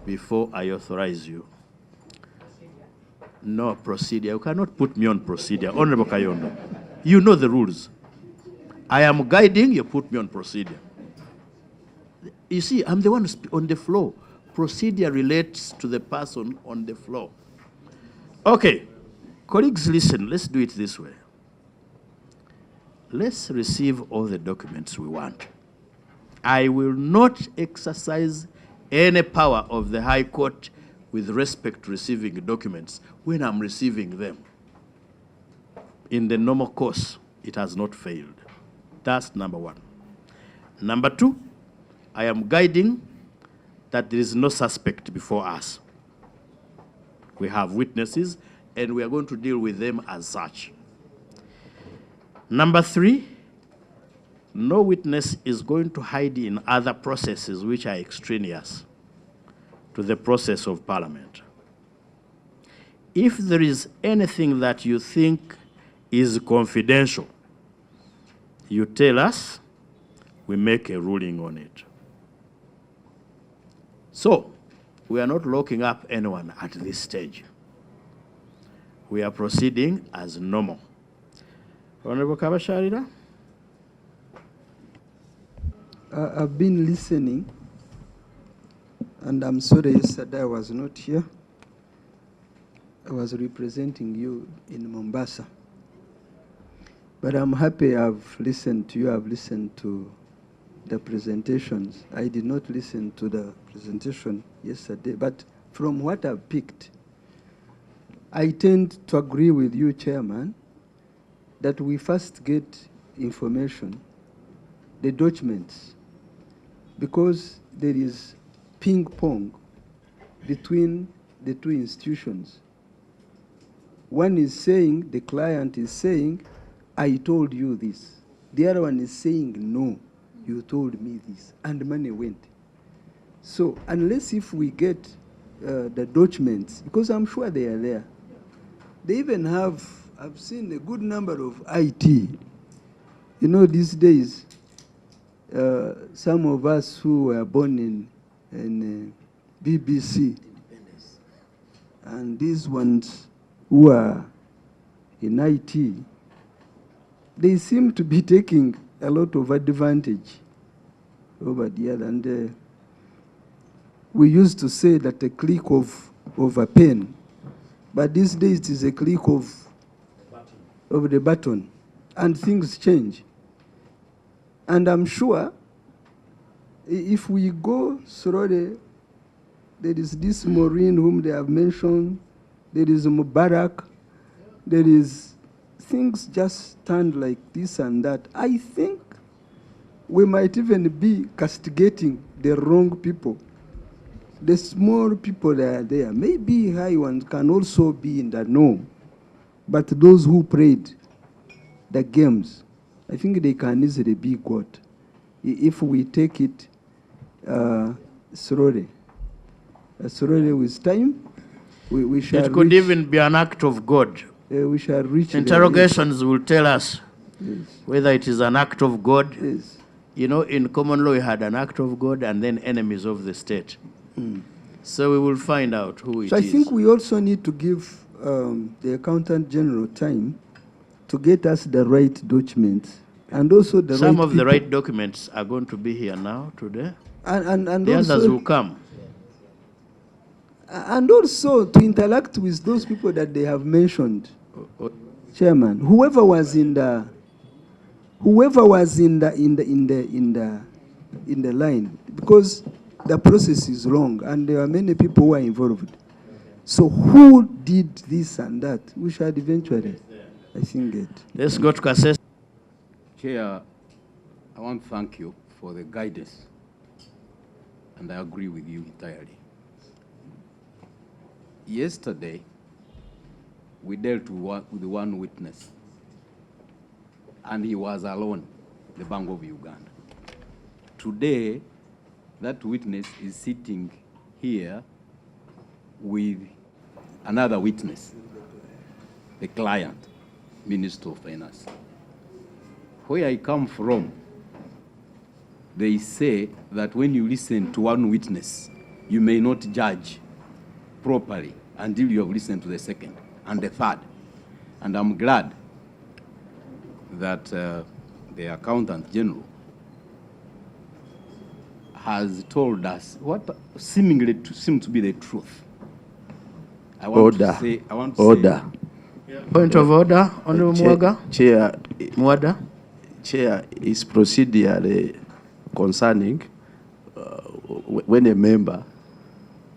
before I authorize you. No, procedure. You cannot put me on procedure. Honorable Kayondo, you know the rules. I am guiding, you put me on procedure. You see, I'm the one on the floor. Procedure relates to the person on the floor. Okay, colleagues, listen, let's do it this way. Let's receive all the documents we want. I will not exercise any power of the High Court with respect to receiving documents when I'm receiving them. In the normal course, it has not failed. That's number one. Number two, I am guiding that there is no suspect before us. We have witnesses, and we are going to deal with them as such. Number three, no witness is going to hide in other processes which are extraneous to the process of Parliament. If there is anything that you think is confidential, you tell us, we make a ruling on it. So, we are not locking up anyone at this stage. We are proceeding as normal. Honorable Kabasharira? I've been listening, and I'm sorry yesterday I was not here. I was representing you in Mombasa. But I'm happy I've listened to you, I've listened to the presentations. I did not listen to the presentation yesterday, but from what I've picked, I tend to agree with you, Chairman, that we first get information, the documents, because there is ping pong between the two institutions. One is saying, the client is saying, I told you this. The other one is saying, no, you told me this, and money went. So unless if we get the documents, because I'm sure they are there, they even have, I've seen a good number of IT. You know, these days, some of us who were born in BBC, and these ones who are in IT, they seem to be taking a lot of advantage over the other. And we used to say that a click of a pen, but these days it is a click of the button, and things change. And I'm sure if we go slowly, there is this Maureen whom they have mentioned, there is Mubarak, there is things just stand like this and that. I think we might even be castigating the wrong people. The small people that are there, maybe high ones can also be in the know, but those who played the games, I think they can easily be caught if we take it slowly. Slowly with time, we shall It could reach, even be an act of God. we shall reach Interrogations will tell us yes. whether it is an act of God. Yes. You know, in common law, we had an act of God and then enemies of the state. So we will find out who it is. So I think we also need to give the Accountant General time to get us the right documents and also the Some right of the people. right documents are going to be here now, today. And The also, others will come. and also to interact with those people that they have mentioned, Chairman. Whoever was in the line, because the process is long and there are many people who are involved. So who did this and that? We should eventually, I think, get. Let's go to Kasese. Chair, I want to thank you for the guidance, and I agree with you entirely. Yesterday, we dealt with one witness, and he was alone, the Bank of Uganda. Today, that witness is sitting here with another witness, the client, Minister of Finance. Where I come from, they say that when you listen to one witness, you may not judge properly until you have listened to the second. and the third. And I'm glad that the Accountant General has told us what seemingly seems to be the truth. I want to say, Point of order, Honorable Mwaga. Chair, Mwada. Chair, is procedurally concerning when a member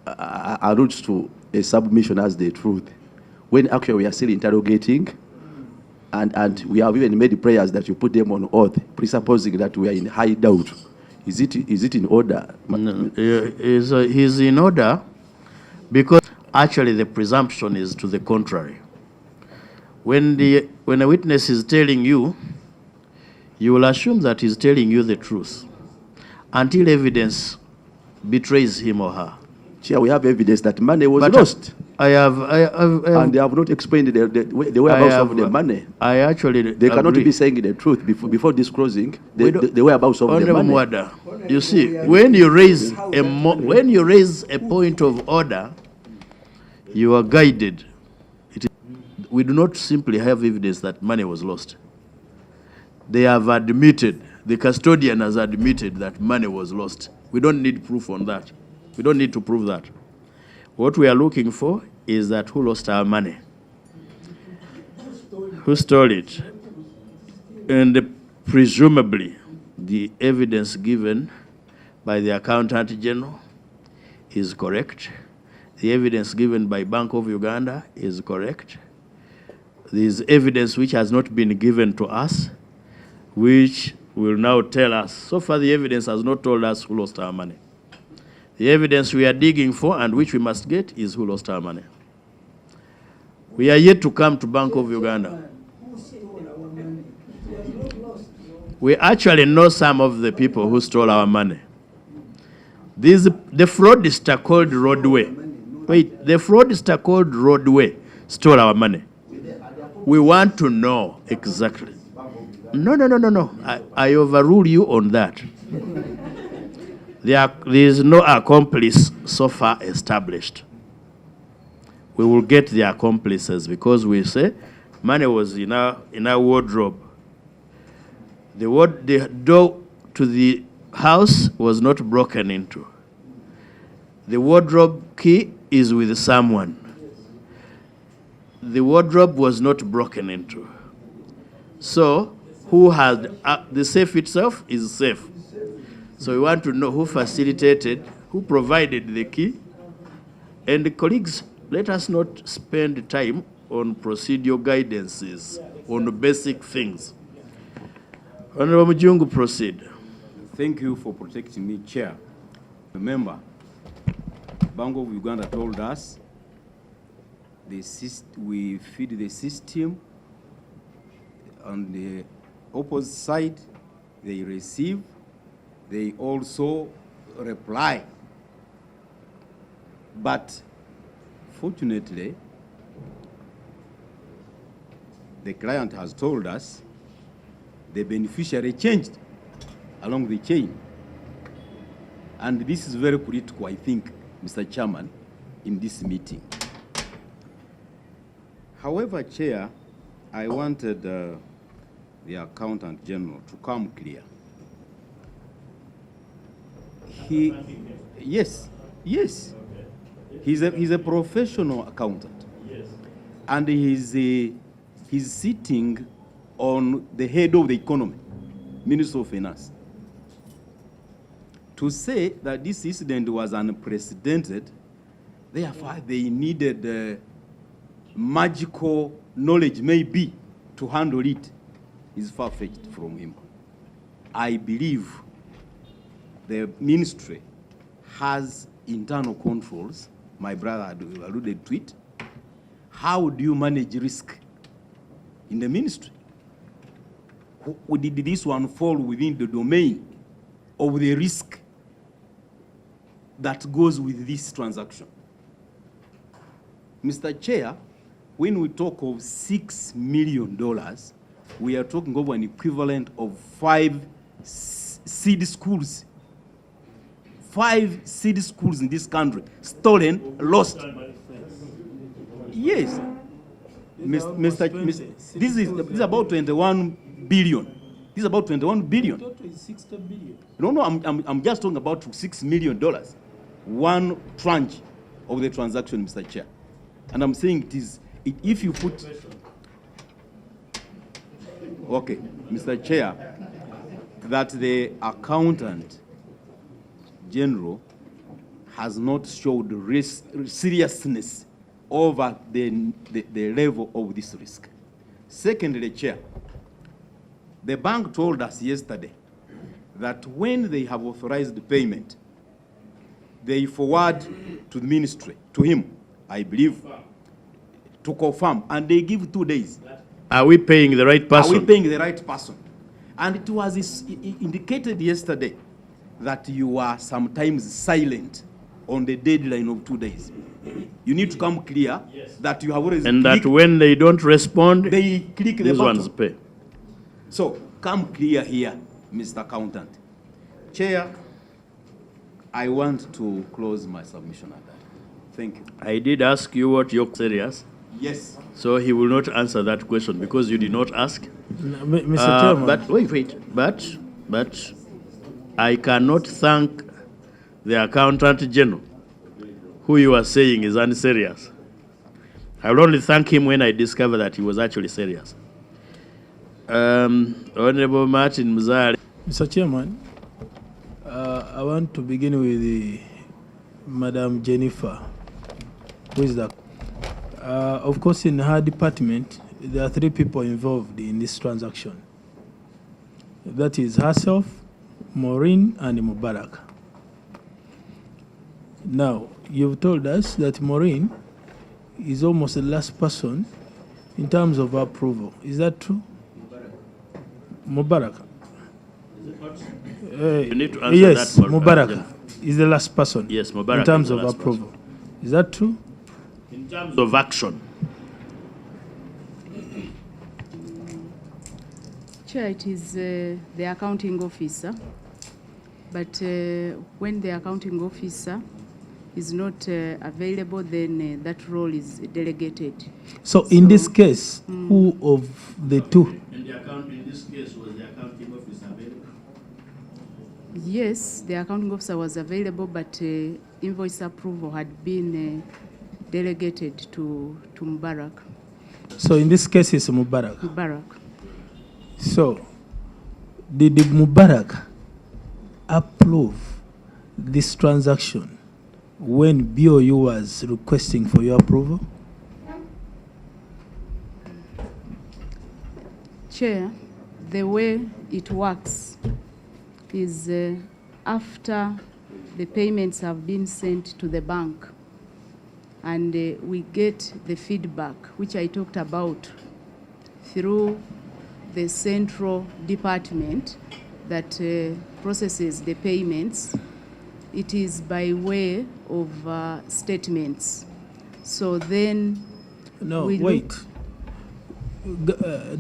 alludes to a submission as the truth, when actually we are still interrogating, and we have even made prayers that you put them on oath, presupposing that we are in high doubt. Is it in order? No, he's in order because actually the presumption is to the contrary. When a witness is telling you, you will assume that he's telling you the truth until evidence betrays him or her. Chair, we have evidence that money was lost. I have and they have not explained the whereabouts of the money. I actually They cannot be saying the truth before disclosing the whereabouts of the money. Mwada, you see, when you raise a point of order, you are guided. We do not simply have evidence that money was lost. They have admitted, the custodian has admitted that money was lost. We don't need proof on that. We don't need to prove that. What we are looking for is that who lost our money, who stole it, and presumably the evidence given by the Accountant General is correct. The evidence given by Bank of Uganda is correct. There is evidence which has not been given to us, which will now tell us. So far, the evidence has not told us who lost our money. The evidence we are digging for and which we must get is who lost our money. We are yet to come to Bank of Uganda. We actually know some of the people who stole our money. The fraudster called Roadway. Wait, the fraudster called Roadway stole our money. We want to know exactly. No. I overrule you on that. There is no accomplice so far established. We will get the accomplices because we say money was in our wardrobe. The door to the house was not broken into. The wardrobe key is with someone. The wardrobe was not broken into. So who had the safe itself is safe. So we want to know who facilitated, who provided the key. And colleagues, let us not spend time on procedural guidances, on basic things. Honorable Mujungu, proceed. Thank you for protecting me, Chair. Remember, Bank of Uganda told us we feed the system. On the opposite side, they receive. They also reply. But fortunately, the client has told us the beneficiary changed along the chain. And this is very critical, I think, Mr. Chairman, in this meeting. However, Chair, I wanted the Accountant General to come clear. Yes. He's a professional accountant. Yes. And he's sitting on the head of the economy, Minister of Finance. To say that this incident was unprecedented, therefore they needed magical knowledge maybe to handle it, is far-fetched from him. I believe the ministry has internal controls. My brother alluded to it. How do you manage risk in the ministry? Did this one fall within the domain of the risk that goes with this transaction? Mr. Chair, when we talk of $6 million, we are talking of an equivalent of 5 seed schools. 5 seed schools in this country, stolen, lost. Yes. This is about 21 billion. This is about 21 billion. Total is 60 billion. No, I'm just talking about $6 million. One tranche of the transaction, Mr. Chair. And I'm saying if you put... Okay, Mr. Chair, that the accountant general has not showed seriousness over the level of this risk. Secondly, Chair, the bank told us yesterday that when they have authorized the payment, they forward to the ministry, to him, I believe, to confirm, and they give 2 days. Are we paying the right person? Are we paying the right person? And it was indicated yesterday that you are sometimes silent on the deadline of 2 days. You need to come clear that you have always and that when they don't respond, they click the these button. ones pay. So come clear here, Mr. Accountant. Chair, I want to close my submission at that. Thank you. I did ask you what your serious. Yes. So he will not answer that question because you did not ask. Mr. Chairman. But wait. But I cannot thank the Accountant General, who you are saying is unserious. I will only thank him when I discover that he was actually serious. Honorable Martin Muzari. Mr. Chairman, I want to begin with Madam Jennifer, who is the... of course, in her department, there are 3 people involved in this transaction. That is herself, Maureen, and Mubarak. Now, you've told us that Maureen is almost the last person in terms of approval. Is that true? Mubarak. You need to answer yes, that. Mubarak is the last person. Yes, Mubarak in terms is the of last approval. person. Is that true? In terms of action. Chair, it is the accounting officer, but when the accounting officer is not available, then that role is delegated. So in this case, who of the 2? In this case, was the accounting officer available? Yes, the accounting officer was available, but invoice approval had been delegated to Mubarak. So in this case, it's Mubarak. Mubarak. So, did Mubarak approve this transaction when BOU was requesting for your approval? Chair, the way it works is after the payments have been sent to the bank and we get the feedback, which I talked about through the central department that processes the payments. It is by way of statements. So then... No, wait.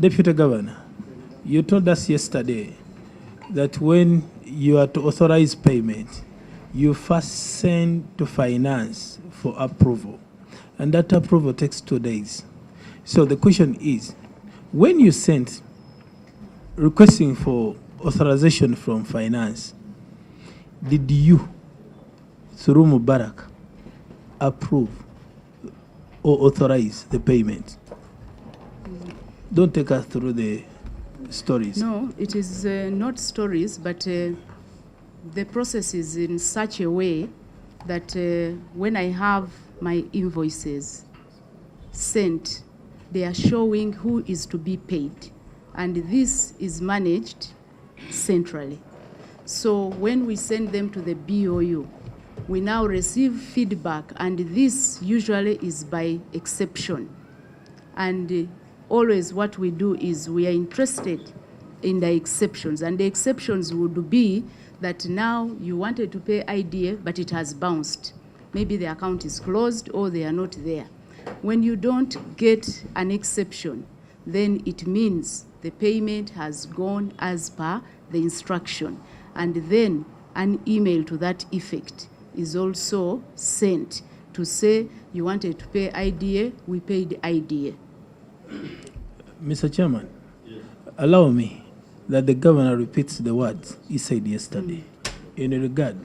Deputy Governor, you told us yesterday that when you are to authorize payment, you first send to finance for approval, and that approval takes 2 days. So the question is, when you sent requesting for authorization from finance, did you, through Mubarak, approve or authorize the payment? Don't take us through the stories. No, it is not stories, but the process is in such a way that when I have my invoices sent, they are showing who is to be paid. And this is managed centrally. So when we send them to the BOU, we now receive feedback, and this usually is by exception. And always what we do is we are interested in the exceptions, and the exceptions would be that now you wanted to pay IDA, but it has bounced. Maybe the account is closed or they are not there. When you don't get an exception, then it means the payment has gone as per the instruction. And then an email to that effect is also sent to say you wanted to pay IDA, we paid IDA. Mr. Chairman, allow me that the governor repeats the words he said yesterday in regard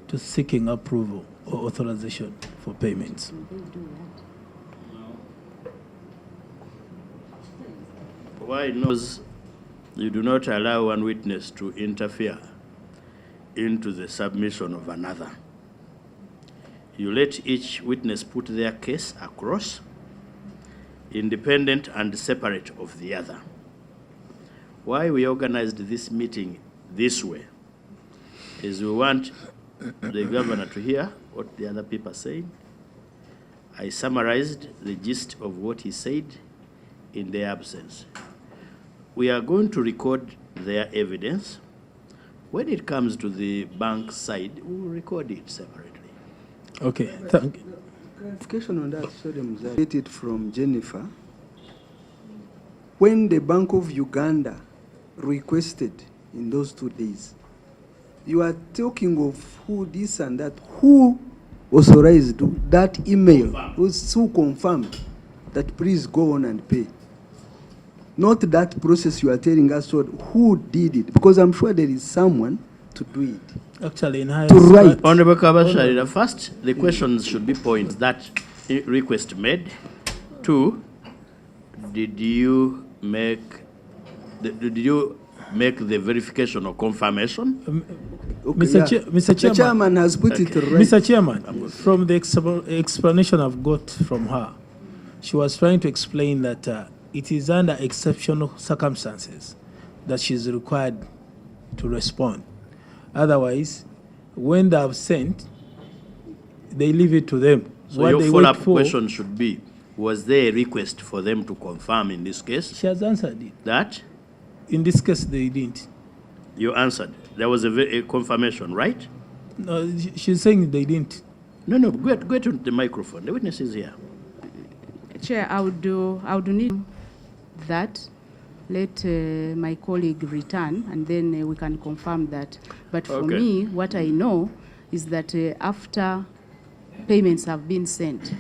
to seeking approval or authorization for payments. Why knows you do not allow one witness to interfere into the submission of another. You let each witness put their case across, independent and separate of the other. Why we organized this meeting this way is we want the governor to hear what the other people are saying. I summarized the gist of what he said in their absence. We are going to record their evidence. When it comes to the bank side, we will record it separately. Okay, thank you. Clarification on that, sorry, I get it from Jennifer. When the Bank of Uganda requested in those 2 days, you are talking of who this and that, who authorized that email, who confirmed that please go on and pay. Not that process you are telling us who did it, because I'm sure there is someone to do it. Actually, in high to write. Honorable Kabaka, first, the questions should be points that request made. 2, did you make the verification or confirmation? Okay, Mr. Chairman, Chairman has put it right. Mr. Chairman, from the explanation I've got from her, she was trying to explain that it is under exceptional circumstances that she's required to respond. Otherwise, when they have sent, they leave it to them. So what your they follow-up wait for, question should be, was there a request for them to confirm in this case? She has answered it. That? In this case, they didn't. You answered. There was a confirmation, right? No, she's saying they didn't. No, go to the microphone. The witness is here. Chair, I would need that. Let my colleague return, and then we can confirm that. But for me, what I know is that after payments have been sent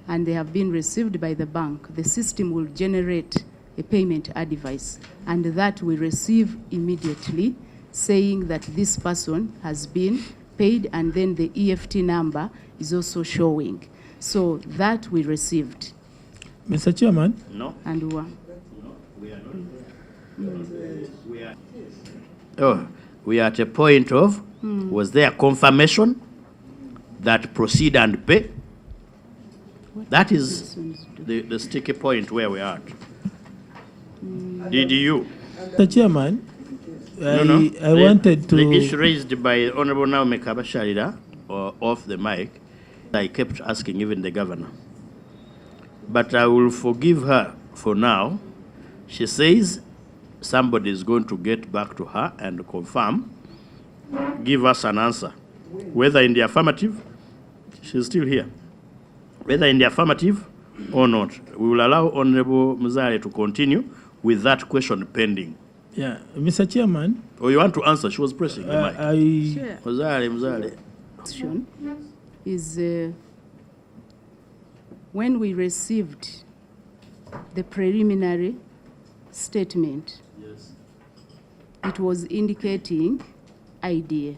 and they have been received by the bank, the system will generate a payment advice, and that we receive immediately, saying that this person has been paid, and then the EFT number is also showing. So that we received. Mr. Chairman? No. And one. We are not. We are at a point of, was there confirmation that proceed and pay? That is the sticky point where we are at. Did you? Mr. Chairman, I wanted to... The issue raised by Honorable Naomi Kabasharira off the mic, I kept asking even the governor. But I will forgive her for now. She says somebody is going to get back to her and confirm, give us an answer. Whether in the affirmative, she's still here. Whether in the affirmative or not, we will allow Honorable Muzare to continue with that question pending. Yeah, Mr. Chairman. Oh, you want to answer? She was pressing the mic. Sure. Muzare. Question is when we received the preliminary statement, yes, it was indicating idea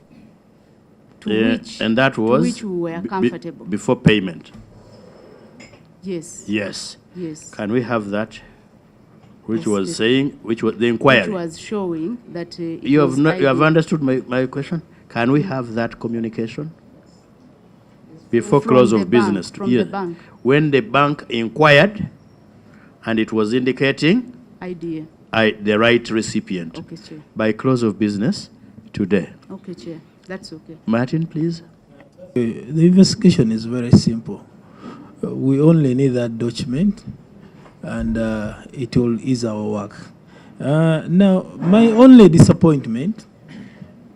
to and that was which we were comfortable. Before payment. Yes. Yes. Yes. Can we have that? Which Yes, was yes. saying, which was the inquiry. Which was showing that You have understood my question? Can we have that communication? Before From close the of bank, business. from the bank. When the bank inquired and it was indicating idea. the right recipient. Okay, Chair. By close of business today. Okay, Chair. That's okay. Martin, please. The investigation is very simple. We only need that document, and it will ease our work. Now, my only disappointment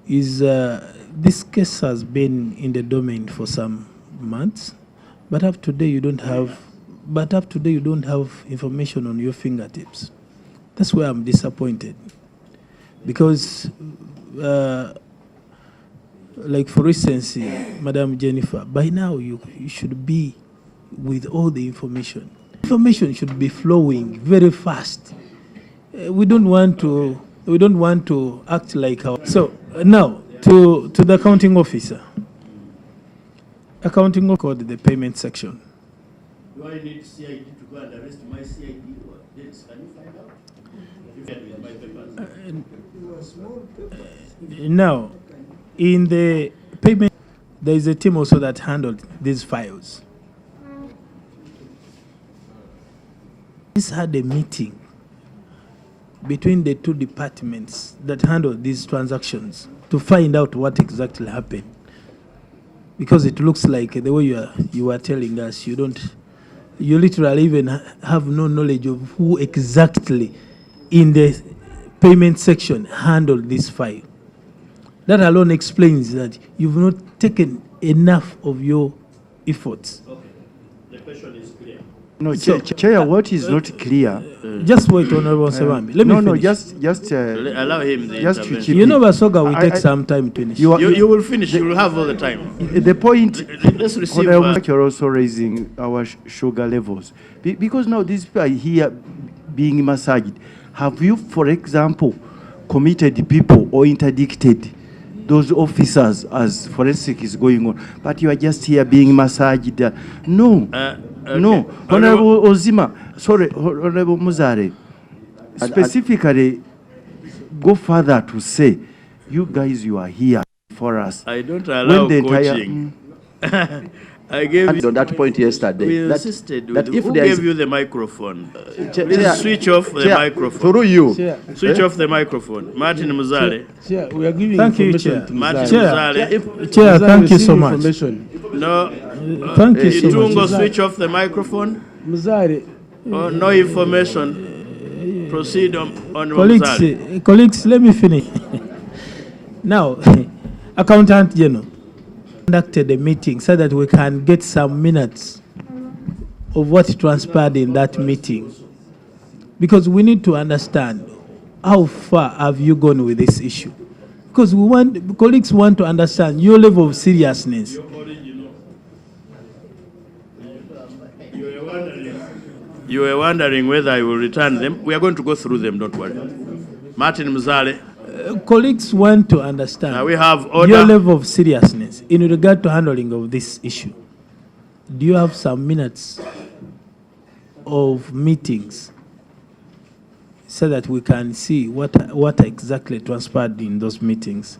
is this case has been in the domain for some months, but up to today you don't have. Information on your fingertips. That's where I'm disappointed, because, like for instance, Madam Jennifer, by now you should be with all the information. Information should be flowing very fast. We don't want to act like our. So now to the accounting officer. Accounting will code the payment section. Do I need CID to go and arrest my CID? Or dates? Can you find out? If you had my papers. Now, in the payment, there is a team also that handled these files. This had a meeting between the two departments that handle these transactions to find out what exactly happened. Because it looks like the way you are telling us, you literally even have no knowledge of who exactly in the payment section handled this file. That alone explains that you've not taken enough of your efforts. Okay. The question is clear. No, Chair, what is not clear? Just wait, Honorable Sebambi. Let me finish. just allow him the just to intervention. chip You know, in. Basoga will take some time to finish. You will finish. You will have all the time. The point, Let's receive. you're also raising our sugar levels. Because now these people are here being massaged. Have you, for example, committed people or interdicted those officers as forensic is going on? But you are just here being massaged. No. Okay. No. Honorable Ozima, sorry, Honorable Muzare, specifically go further to say, you guys, you are here for us. I don't allow When the coaching. I gave And you. on that point yesterday, We that insisted. that if Who there is gave you the microphone? Chair- Please switch off the Chair, microphone. through you, Chair, Switch off the microphone. Martin Muzale. Chair, we are giving Thank you, information Chair. to Martin Muzare. Chair, Muzale. Chair, Muzare, thank you so receive much. information. No. Thank you so Itungo, much. switch off the microphone. Muzare, Oh, no information. Proceed on Muzale. Colleagues, let me finish. Now, Accountant General conducted a meeting so that we can get some minutes of what transpired in that meeting. Because we need to understand how far have you gone with this issue. Because colleagues want to understand your level of seriousness. You were wondering whether I will return them. We are going to go through them, don't worry. Martin Muzale. Colleagues want to understand We have order. your level of seriousness in regard to handling of this issue. Do you have some minutes of meetings so that we can see what exactly transpired in those meetings?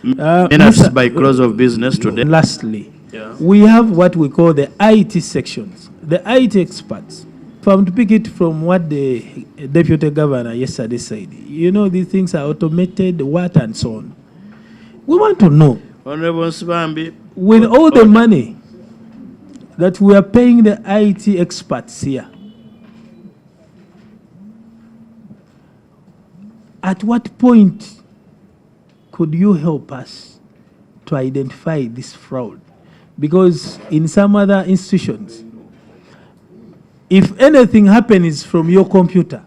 Minutes by close of business today. Lastly, Yeah. we have what we call the IT sections. The IT experts. If I'm to pick it from what the Deputy Governor yesterday said, you know, these things are automated, what and so on. We want to know, Honorable Sebambi. with all the money that we are paying the IT experts here, at what point could you help us to identify this fraud? Because in some other institutions, if anything happens from your computer,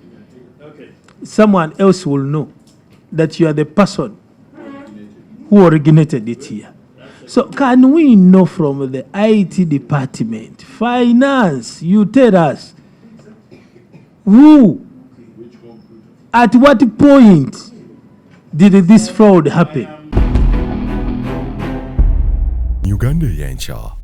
someone else will know that you are the person who originated it here. So can we know from the IT department, finance, you tell us, who, at what point did this fraud happen? Uganda Eyenkya